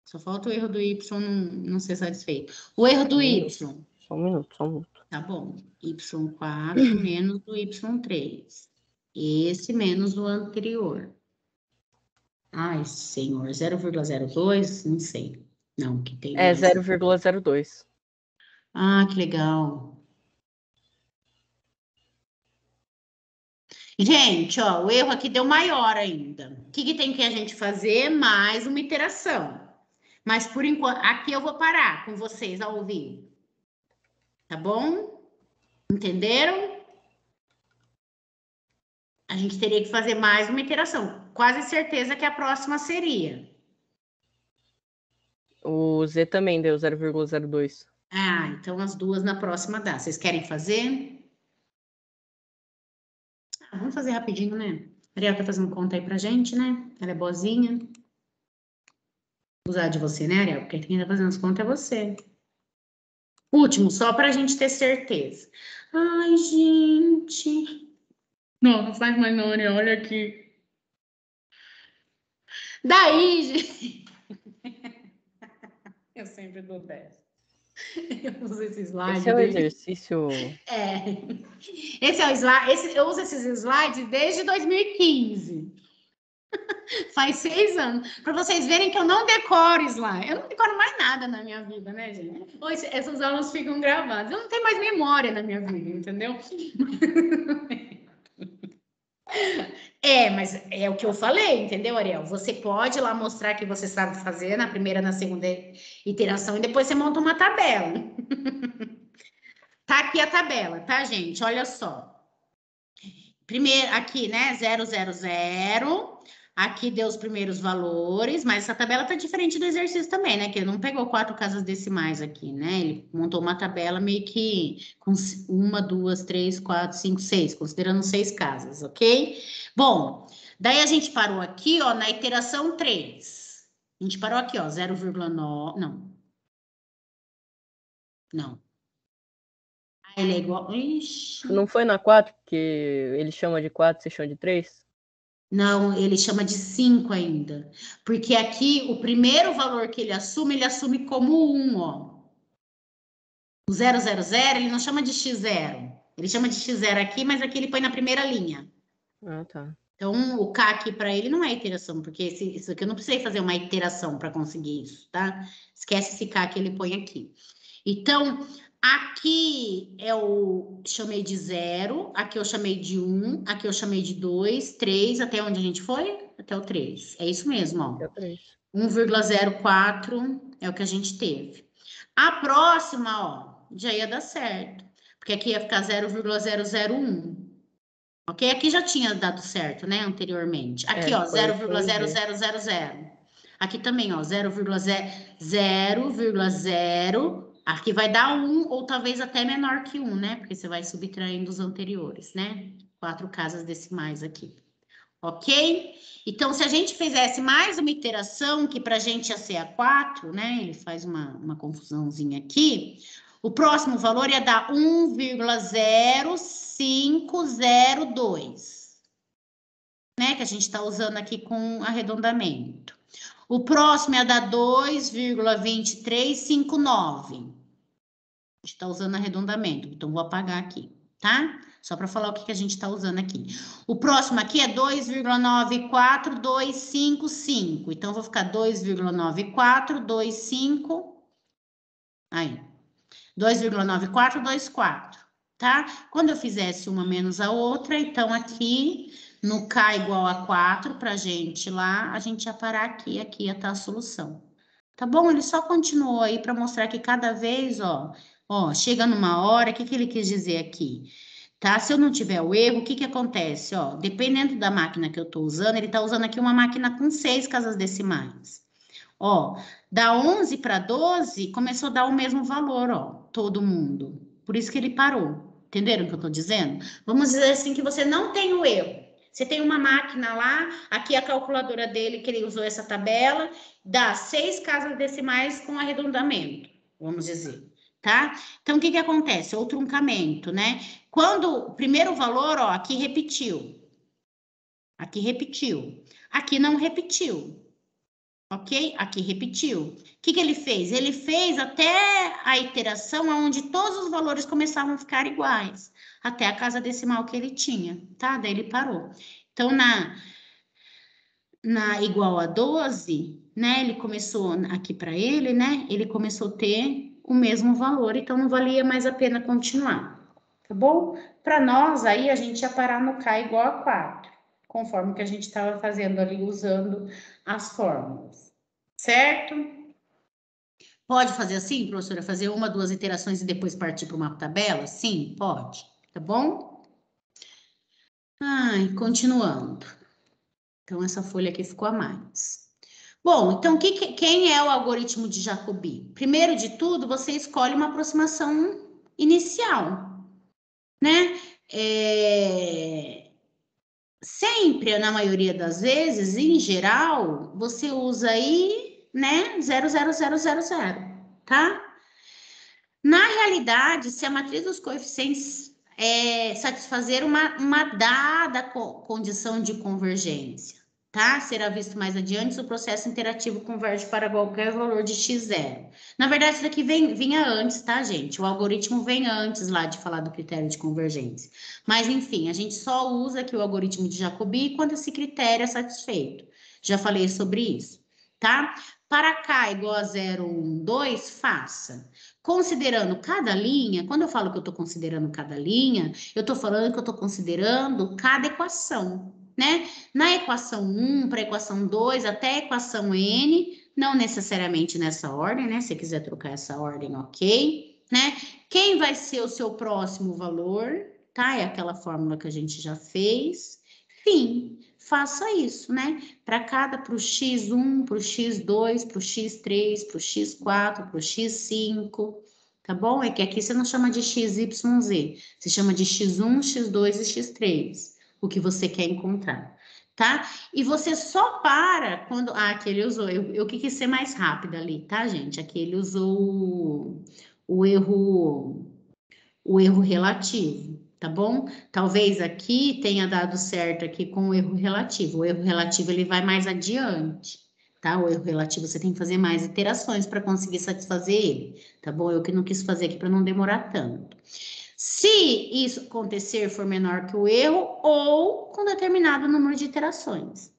Só falta o erro do Y não ser satisfeito. O erro do Y. Só um minuto. Tá bom. Y4 menos o Y3. Esse menos o anterior. Ai, senhor. 0,02? Não sei. Não, que tem. É 0,02. Que legal. Gente, o erro aqui deu maior ainda. O que tem que a gente fazer? Mais uma iteração. Mas, por enquanto, aqui eu vou parar com vocês a ouvir. Tá bom? Entenderam? A gente teria que fazer mais uma iteração. Quase certeza que a próxima seria. O Z também deu 0,02. Então as duas na próxima dá. Vocês querem fazer? Vamos fazer rapidinho, né? A Ariel tá fazendo conta aí pra gente, né? Ela é boazinha. Usar de você, né, Ariel? Porque quem tá fazendo as contas é você. Último, só pra gente ter certeza. Ai, gente. Não faz mais não, Ariel. Olha aqui. Daí, gente... Eu sempre dou 10. Eu uso esse slide. Esse é o exercício... Esse é o slide. Eu uso esses slides desde 2015. Faz 6 anos. Para vocês verem que eu não decoro slide. Eu não decoro mais nada na minha vida, né, gente? Hoje, essas aulas ficam gravadas. Eu não tenho mais memória na minha vida, entendeu? Mas é o que eu falei, entendeu, Ariel? Você pode lá mostrar que você sabe fazer na primeira, na segunda iteração e depois você monta uma tabela. Tá aqui a tabela, tá, gente? Olha só. Primeiro, aqui, né? 0, 0, 0. Aqui deu os primeiros valores, mas essa tabela tá diferente do exercício também, né? Que ele não pegou 4 casas decimais aqui, né? Ele montou uma tabela meio que com 1, 2, 3, 4, 5, 6, considerando 6 casas, ok? Bom, daí a gente parou aqui, ó, na iteração 3. A gente parou aqui, ó, 0,9, não. Ele é igual, ixi. Não foi na 4, que ele chama de 4, você chama de 3? Não, ele chama de 5 ainda. Porque aqui, o primeiro valor que ele assume como 1, ó. O 000, ele não chama de x0. Ele chama de x0 aqui, mas aqui ele põe na primeira linha. Ah, tá. Então, o K aqui para ele não é iteração, porque isso aqui eu não precisei fazer uma iteração para conseguir isso, tá? Esquece esse K que ele põe aqui. Então, aqui chamei de 0, aqui eu chamei de 1, aqui eu chamei de 2, 3, até onde a gente foi? Até o 3. É isso mesmo, ó. Até o 3. 1,04 é o que a gente teve. A próxima, ó, já ia dar certo, porque aqui ia ficar 0,001. Ok? Aqui já tinha dado certo, né, anteriormente. Aqui, ó, 0,0000. Aqui também, ó, 0,0. Aqui vai dar 1 ou talvez até menor que 1, né? Porque você vai subtraindo os anteriores, né? 4 casas decimais aqui. Ok? Então, se a gente fizesse mais uma iteração, que pra gente ia ser a 4, né? Ele faz uma confusãozinha aqui. O próximo valor ia dar 1,0502, né? Que a gente está usando aqui com arredondamento. O próximo ia dar 2,2359. A gente está usando arredondamento, então vou apagar aqui, tá? Só para falar o que a gente está usando aqui. O próximo aqui é 2,94255. Então, vou ficar 2,9425. Aí. 2,9424, tá? Quando eu fizesse uma menos a outra, então aqui no K igual a 4 pra gente lá, a gente ia parar aqui, aqui ia estar a solução. Tá bom? Ele só continuou aí para mostrar que cada vez, ó, chega numa hora, o que ele quis dizer aqui? Tá? Se eu não tiver o erro, o que acontece? Ó, dependendo da máquina que eu tô usando, ele tá usando aqui uma máquina com 6 casas decimais. Ó, da 11 para 12, começou a dar o mesmo valor, ó, todo mundo. Por isso que ele parou. Entenderam o que eu tô dizendo? Vamos dizer assim que você não tem o erro. Você tem uma máquina lá, aqui a calculadora dele, que ele usou essa tabela, dá 6 casas decimais com arredondamento, vamos dizer, tá? Então, o que acontece? O truncamento, né? Quando o primeiro valor, ó, aqui repetiu. Aqui repetiu. Aqui não repetiu. Ok? Aqui repetiu. O que ele fez? Ele fez até a iteração onde todos os valores começavam a ficar iguais, até a casa decimal que ele tinha, tá? Daí ele parou. Então, na igual a 12, né? Ele começou aqui para ele, né? Ele começou a ter o mesmo valor, então não valia mais a pena continuar, tá bom? Para nós, aí, a gente ia parar no K igual a 4, conforme que a gente estava fazendo ali, usando as fórmulas. Certo? Pode fazer assim, professora? Fazer 1, 2 iterações e depois partir para uma tabela? Sim, pode. Tá bom? Ai, continuando. Então, essa folha aqui ficou a mais. Bom, então, quem é o algoritmo de Jacobi? Primeiro de tudo, você escolhe uma aproximação inicial, né? Sempre, na maioria das vezes, em geral, você usa aí, né, 0,0000, tá? Na realidade, se a matriz dos coeficientes satisfazer uma dada condição de convergência, tá? Será visto mais adiante se o processo interativo converge para qualquer valor de x0. Na verdade, isso daqui vinha antes, tá, gente? O algoritmo vem antes lá de falar do critério de convergência. Mas, enfim, a gente só usa aqui o algoritmo de Jacobi quando esse critério é satisfeito. Já falei sobre isso, tá? Para K igual a 0, 1, 2, faça. Considerando cada linha, quando eu falo que eu estou considerando cada linha, eu estou falando que eu estou considerando cada equação, né? Na equação 1 para a equação 2 até a equação N, não necessariamente nessa ordem, né? Se você quiser trocar essa ordem, ok, né? Quem vai ser o seu próximo valor, tá? É aquela fórmula que a gente já fez. Fim. faça isso, né? Para o x1, para o x2, para o x3, para o x4, para o x5, tá bom? É que aqui você não chama de x, y, z, você chama de x1, x2 e x3, o que você quer encontrar, tá? E você só para quando... Ah, aqui ele usou, eu quis ser mais rápida ali, tá, gente? Aqui ele usou o erro relativo, tá bom? Talvez aqui tenha dado certo aqui com o erro relativo. O erro relativo ele vai mais adiante, tá? O erro relativo você tem que fazer mais iterações para conseguir satisfazer ele, tá bom? Eu que não quis fazer aqui para não demorar tanto. Se isso acontecer for menor que o erro ou com determinado número de iterações,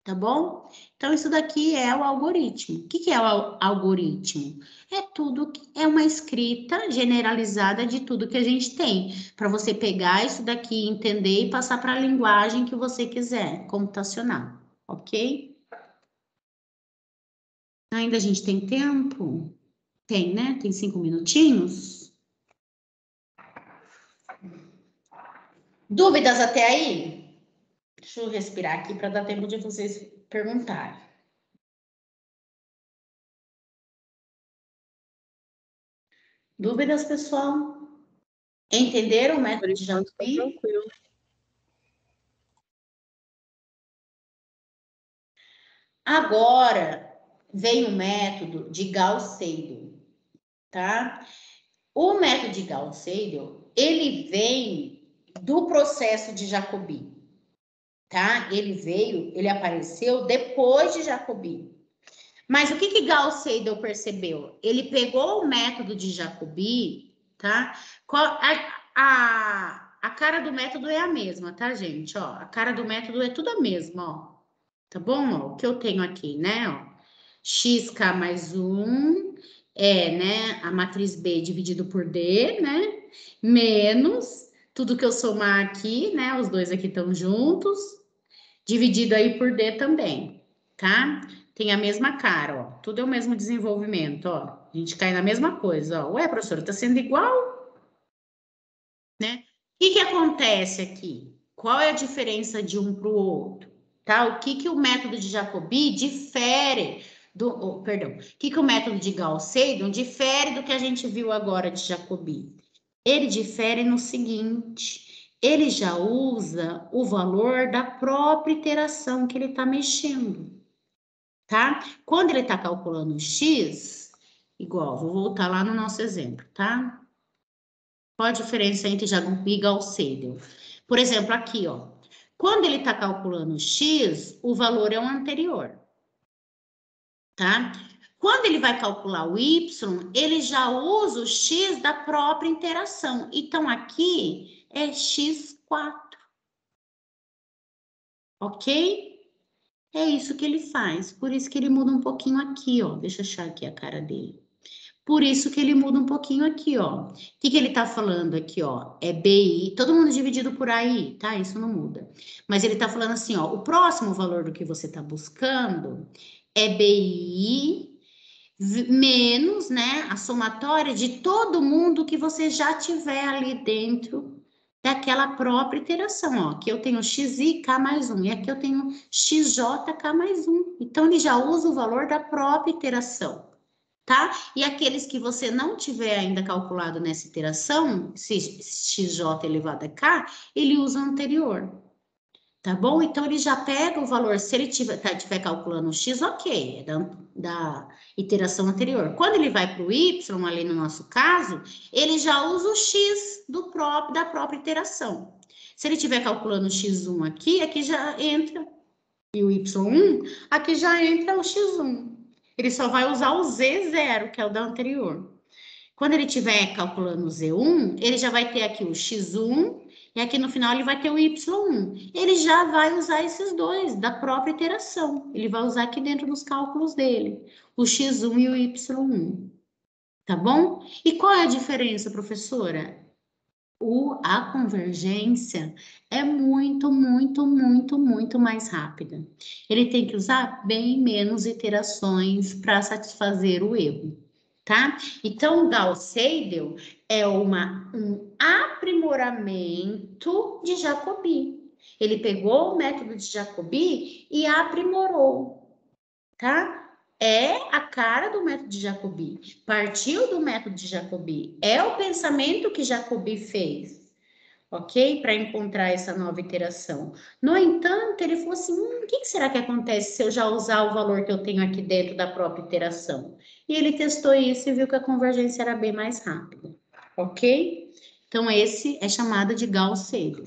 tá bom? Então, isso daqui é o algoritmo. O que é o algoritmo? É tudo, é uma escrita generalizada de tudo que a gente tem, para você pegar isso daqui, entender e passar para a linguagem que você quiser, computacional, ok? Ainda a gente tem tempo? Tem, né? Tem 5 minutinhos? Dúvidas até aí? Deixa eu respirar aqui para dar tempo de vocês perguntarem. Dúvidas, pessoal? Entenderam o método de Jacobi? Agora vem o método de Gauss-Seidel, tá? O método de Gauss-Seidel, ele vem do processo de Jacobi, tá? Ele apareceu depois de Jacobi. Mas o que Gauss-Seidel percebeu? Ele pegou o método de Jacobi, tá? A cara do método é a mesma, tá, gente? Ó, a cara do método é tudo a mesma, ó. Tá bom? Ó, o que eu tenho aqui, né? Ó, xk mais 1 é, né, a matriz B dividido por D, né? Menos tudo que eu somar aqui, né? Os dois aqui estão juntos, dividido aí por D também, tá? Tem a mesma cara, ó. Tudo é o mesmo desenvolvimento, ó. A gente cai na mesma coisa, ó. Ué, professora, tá sendo igual? Né? O que acontece aqui? Qual é a diferença de um para o outro? Tá? O que o método de Jacobi difere do... Oh, perdão. O que o método de Gauss-Seidel difere do que a gente viu agora de Jacobi? Ele difere no seguinte... Ele já usa o valor da própria iteração que ele está mexendo. Tá? Quando ele está calculando x, igual, vou voltar lá no nosso exemplo, tá? Qual a diferença entre Jacobi e Gauss-Seidel? Por exemplo, aqui, ó. Quando ele está calculando x, o valor é o anterior, tá? Quando ele vai calcular o y, ele já usa o x da própria interação. Então, aqui é x4. Ok? É isso que ele faz. Por isso que ele muda um pouquinho aqui, ó. Deixa eu achar aqui a cara dele. Por isso que ele muda um pouquinho aqui, ó. O que ele tá falando aqui, ó? É BI, todo mundo dividido por AI, tá? Isso não muda. Mas ele tá falando assim, ó, o próximo valor do que você tá buscando é BI menos, né, a somatória de todo mundo que você já tiver ali dentro daquela própria iteração, ó. Aqui eu tenho xi k mais 1 e aqui eu tenho xj mais 1. Então, ele já usa o valor da própria iteração. Tá? E aqueles que você não tiver ainda calculado nessa iteração, se xj elevado a k, ele usa o anterior. Tá bom? Então, ele já pega o valor, se ele tiver calculando o x, ok, é da iteração anterior. Quando ele vai para o y, ali no nosso caso, ele já usa o x da própria iteração. Se ele estiver calculando o x1 aqui já entra, e o y1, aqui já entra o x1. Ele só vai usar o Z0, que é o da anterior. Quando ele estiver calculando o Z1, ele já vai ter aqui o X1 e aqui no final ele vai ter o Y1. Ele já vai usar esses dois da própria iteração. Ele vai usar aqui dentro dos cálculos dele, o X1 e o Y1. Tá bom? E qual é a diferença, professora? A convergência é muito mais rápida. Ele tem que usar bem menos iterações para satisfazer o erro, tá? Então, o Gauss-Seidel é um aprimoramento de Jacobi. Ele pegou o método de Jacobi e aprimorou, tá? É a cara do método de Jacobi. Partiu do método de Jacobi. É o pensamento que Jacobi fez, ok? Para encontrar essa nova iteração. No entanto, ele falou assim, o que será que acontece se eu já usar o valor que eu tenho aqui dentro da própria iteração? E ele testou isso e viu que a convergência era bem mais rápida, ok? Então, esse é chamado de Gauss-Seidel.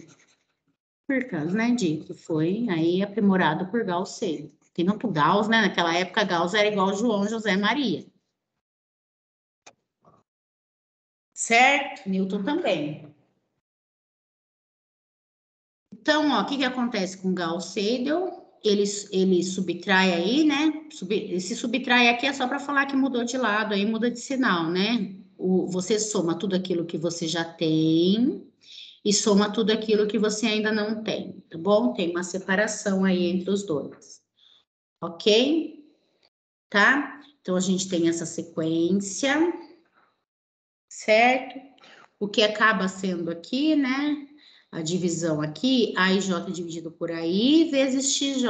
Por causa, né, de que foi aí aprimorado por Gauss-Seidel. Tem tanto Gauss, né? Naquela época, Gauss era igual João, José, Maria. Certo? Newton também. Então, ó, o que que acontece com Gauss-Seidel? Ele subtrai aí, né? Esse subtrai aqui é só para falar que mudou de lado, aí muda de sinal, né? Você soma tudo aquilo que você já tem e soma tudo aquilo que você ainda não tem, tá bom? Tem uma separação aí entre os dois. Ok? Tá? Então, a gente tem essa sequência, certo? O que acaba sendo aqui, né? A divisão aqui, AIJ dividido por AI vezes XJ,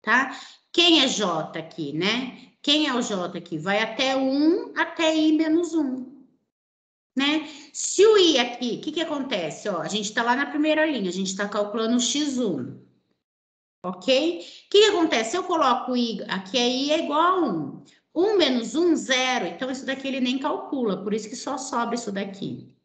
tá? Quem é J aqui, né? Quem é o J aqui? Vai até 1 até I menos 1, né? Se o I aqui, o que que acontece? Ó, a gente tá lá na primeira linha, a gente tá calculando o X1, ok? O que que acontece? Se eu coloco I, aqui é I é igual a 1. 1 menos 1, 0. Então, isso daqui ele nem calcula, por isso que só sobra isso daqui.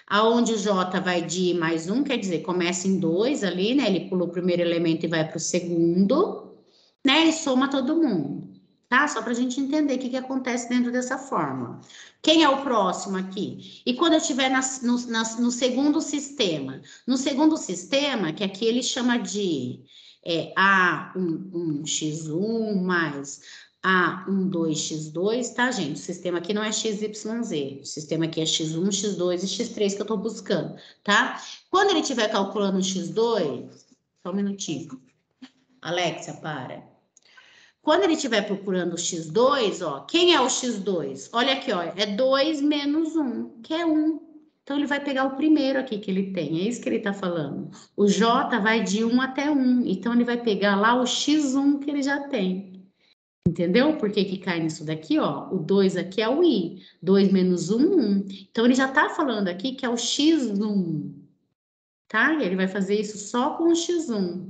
Aonde o J vai de I mais 1, quer dizer, começa em 2 ali, né? Ele pula o primeiro elemento e vai para o segundo, né? E soma todo mundo, tá? Só para a gente entender o que acontece dentro dessa fórmula. Quem é o próximo aqui? E quando eu estiver no segundo sistema? No segundo sistema, que aqui ele chama de A1x1 mais A12x2, tá, gente? O sistema aqui não é XYZ, o sistema aqui é X1, X2 e X3 que eu tô buscando, tá? Quando ele estiver calculando o X2, só um minutinho. Alexia, para. Quando ele estiver procurando o X2, ó, quem é o X2? Olha aqui, ó, é 2 menos 1, que é 1. Então, ele vai pegar o primeiro aqui que ele tem, é isso que ele tá falando. O J vai de 1 até 1, então ele vai pegar lá o X1 que ele já tem. Entendeu? Por que que cai nisso daqui, ó? O 2 aqui é o I. 2 menos 1, 1. Então, ele já tá falando aqui que é o X1, tá? E ele vai fazer isso só com o X1.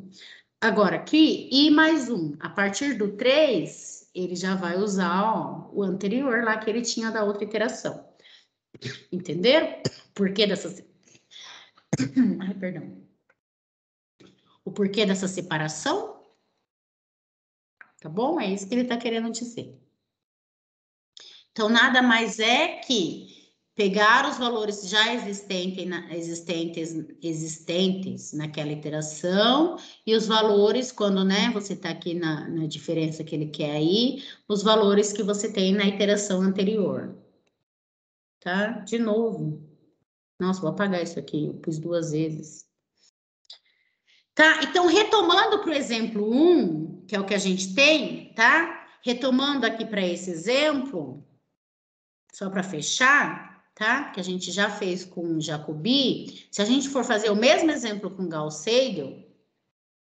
Agora, aqui, I mais 1. A partir do 3, ele já vai usar, ó, o anterior lá que ele tinha da outra iteração. Entenderam? Por que dessa... Ai, perdão. O porquê dessa separação? Tá bom? É isso que ele está querendo dizer. Então, nada mais é que pegar os valores já existentes naquela iteração e os valores, quando, né, você está aqui na diferença que ele quer aí, os valores que você tem na iteração anterior. Tá? De novo. Nossa, vou apagar isso aqui, eu pus 2 vezes. Tá? Então, retomando para o exemplo 1, que é o que a gente tem, tá? Retomando aqui para esse exemplo, só para fechar, tá? Que a gente já fez com Jacobi. Se a gente for fazer o mesmo exemplo com Gauss-Seidel,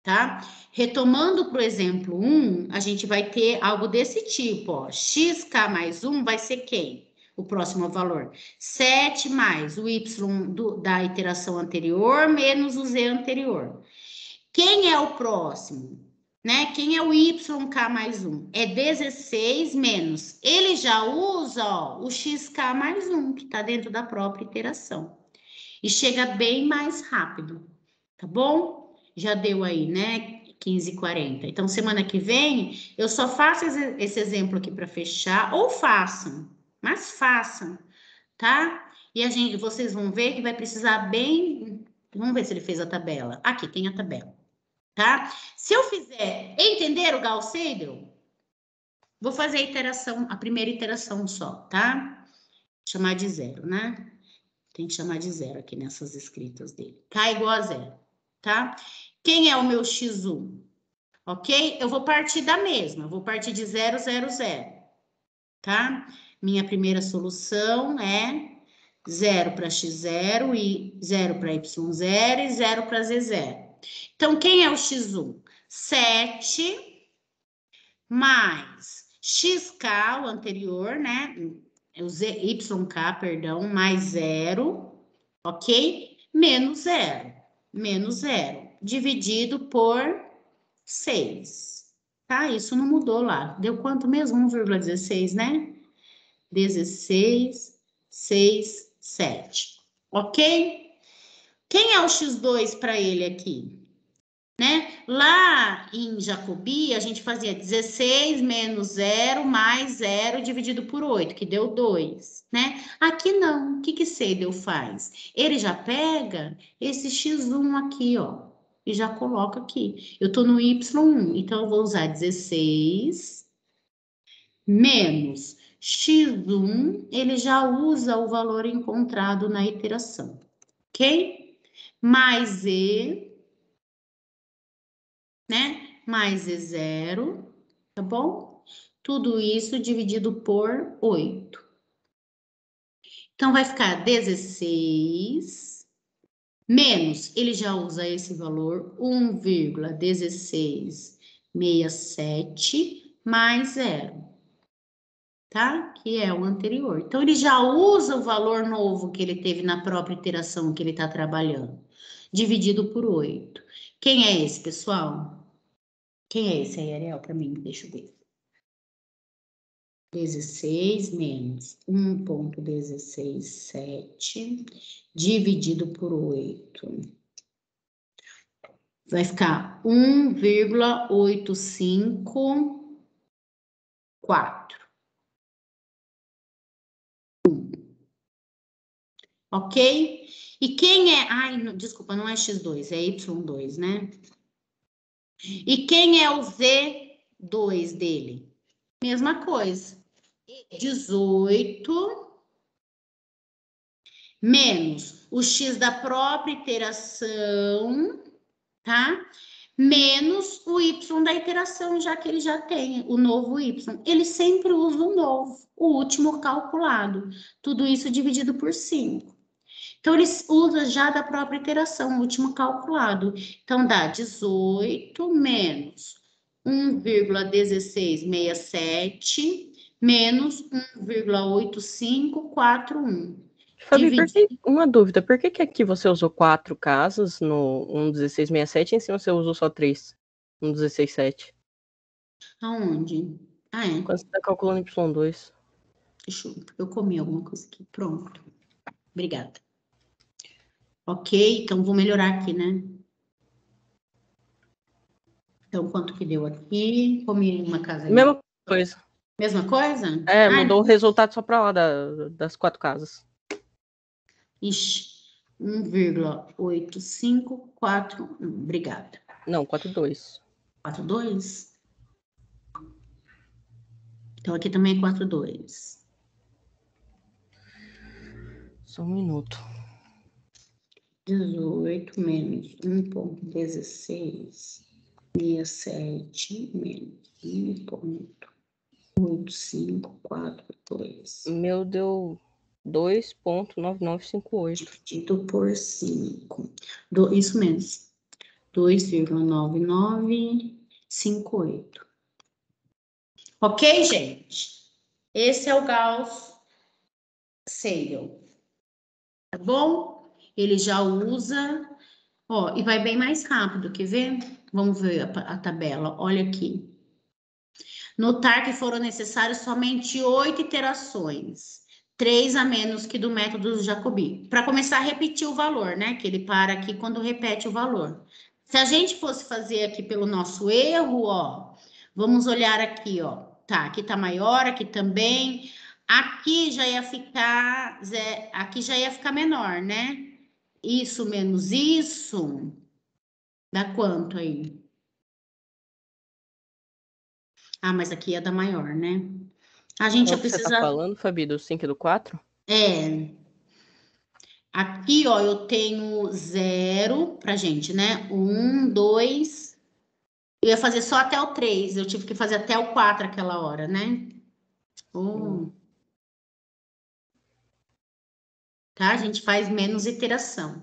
tá? Retomando para o exemplo 1, a gente vai ter algo desse tipo, ó. Xk mais 1 vai ser quem? O próximo valor. 7 mais o y da iteração anterior menos o z anterior. Quem é o próximo? Né? Quem é o YK mais 1? É 16 menos. Ele já usa, ó, o XK mais 1, que está dentro da própria iteração. E chega bem mais rápido, tá bom? Já deu aí, né? 15h40. Então, semana que vem, eu só faço esse exemplo aqui para fechar, ou façam, mas façam, tá? E vocês vão ver que vai precisar bem... Vamos ver se ele fez a tabela. Aqui tem a tabela. Tá? Se eu fizer entender o Gauss-Seidel, vou fazer a iteração, a primeira iteração só, tá? Chamar de 0, né? Tem que chamar de 0 aqui nessas escritas dele. K igual a 0, tá? Quem é o meu X1? Ok? Eu vou partir da mesma, vou partir de 0, 0, 0, tá? Minha primeira solução é 0 para X0 e 0 para Y0 e 0 para Z0. Então, quem é o x1? 7 mais xk, o anterior, né? O YK, perdão, mais 0, ok? Menos 0. Menos 0. Dividido por 6. Tá? Isso não mudou lá. Deu quanto mesmo? 1,16, né? 16, 6, 7. Ok? Quem é o x2 para ele aqui? Né? Lá em Jacobi, a gente fazia 16 menos 0 mais 0 dividido por 8, que deu 2, né? Aqui não. O que Seidel faz? Ele já pega esse x1 aqui, ó, e já coloca aqui. Eu tô no y1, então eu vou usar 16 menos x1, ele já usa o valor encontrado na iteração, ok? Mais e, né? Mais E0, tá bom? Tudo isso dividido por 8. Então, vai ficar 16 menos, ele já usa esse valor, 1,1667 mais 0. Tá? Que é o anterior. Então, ele já usa o valor novo que ele teve na própria iteração que ele está trabalhando, dividido por 8. Quem é esse, pessoal? Quem é esse aí, Ariel? Para mim, deixa eu ver. 16 menos 1,167 dividido por 8. Vai ficar 1,854. Ok? E quem é... Ai, não, desculpa, não é x2, é y2, né? E quem é o z2 dele? Mesma coisa. 18 menos o x da própria iteração, tá? Menos o y da iteração, já que ele já tem o novo y. Ele sempre usa o novo, o último calculado. Tudo isso dividido por 5. Então, ele usa já da própria iteração, o último calculado. Então, dá 18 menos 1,1667 menos 1,8541. Fabi, uma dúvida, por que aqui você usou 4 casas no 1,1667 e em cima você usou só 3 no 1,167? Aonde? Ah, é. Quando você está calculando Y2. Deixa eu comer alguma coisa aqui. Pronto. Obrigada. Ok, então vou melhorar aqui, né? Então, quanto que deu aqui? Comi uma casa aí. Mesma coisa. Mesma coisa? É, mudou o resultado só para lá das 4 casas. Ixi, 1,8541. Obrigada. Não, 4,2. 4,2? Então, aqui também é 4,2. Só um minuto. 18 menos 1,1667 menos 1,8542. Meu deu 2,9958. Dividido por 5. Isso mesmo. 2,9958. Ok, gente? Esse é o Gauss-Seidel. Tá bom? Ele já usa, ó, e vai bem mais rápido, quer ver? Vamos ver a tabela, olha aqui. Notar que foram necessárias somente 8 iterações, 3 a menos que do método Jacobi. Para começar a repetir o valor, né? Que ele para aqui quando repete o valor. Se a gente fosse fazer aqui pelo nosso erro, ó, vamos olhar aqui, ó. Tá, aqui tá maior, aqui também. Aqui já ia ficar, aqui já ia ficar menor, né? Isso menos isso, dá quanto aí? Ah, mas aqui ia dar maior, né? A gente ia precisar... Você tá falando, Fabi, do 5 e do 4? É. Aqui, ó, eu tenho 0 pra gente, né? 1, 2... Eu ia fazer só até o 3, eu tive que fazer até o 4 aquela hora, né? Tá? A gente faz menos iteração.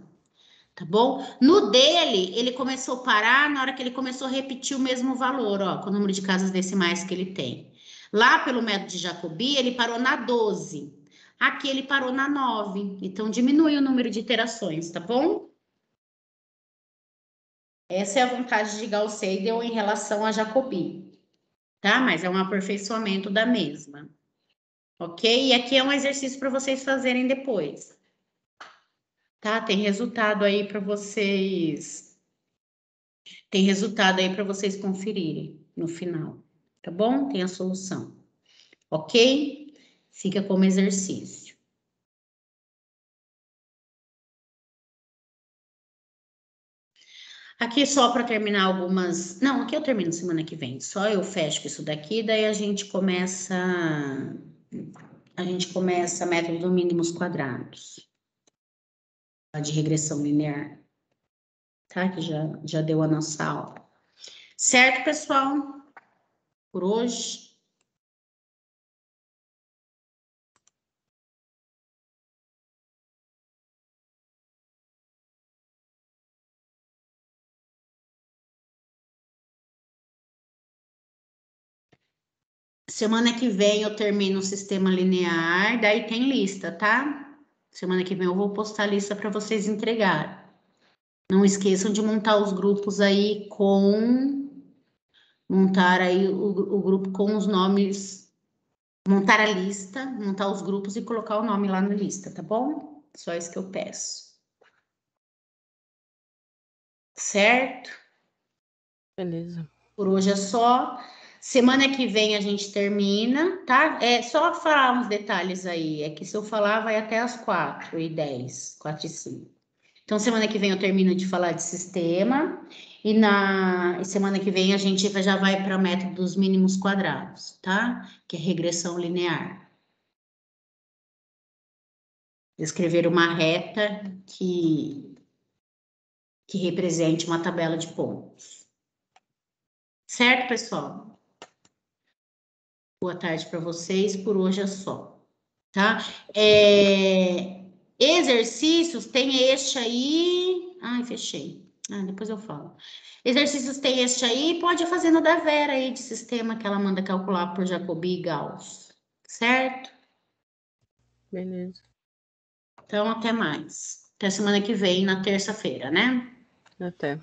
Tá bom? No dele, ele começou a parar na hora que ele começou a repetir o mesmo valor, ó, com o número de casas decimais que ele tem. Lá pelo método de Jacobi, ele parou na 12. Aqui ele parou na 9. Então, diminui o número de iterações, tá bom? Essa é a vantagem de Gauss-Seidel em relação a Jacobi, tá? Mas é um aperfeiçoamento da mesma. Ok? E aqui é um exercício para vocês fazerem depois. Tá? Tem resultado aí para vocês. Tem resultado aí para vocês conferirem no final. Tá bom? Tem a solução. Ok? Fica como exercício. Aqui só para terminar algumas... Não, aqui eu termino semana que vem. Só eu fecho isso daqui, daí a gente começa... método do mínimos quadrados. De regressão linear. Tá? Que já deu a nossa aula. Certo, pessoal? Por hoje... Semana que vem eu termino o sistema linear, daí tem lista, tá? Semana que vem eu vou postar a lista para vocês entregarem. Não esqueçam de montar os grupos aí montar aí o grupo com os nomes, montar a lista, montar os grupos e colocar o nome lá na lista, tá bom? Só isso que eu peço. Certo? Beleza. Por hoje é só. Semana que vem a gente termina, tá? É só falar uns detalhes aí. É que se eu falar, vai até as 4h10, 4h05. Então, semana que vem eu termino de falar de sistema. E na semana que vem a gente já vai para o método dos mínimos quadrados, tá? Que é regressão linear. Escrever uma reta que represente uma tabela de pontos. Certo, pessoal? Boa tarde para vocês, por hoje é só, tá? Exercícios, tem este aí... Ai, fechei. Depois eu falo. Exercícios tem este aí, pode fazer no da Vera aí, de sistema, que ela manda calcular por Jacobi e Gauss, certo? Beleza. Então, até mais. Até semana que vem, na terça-feira, né? Até.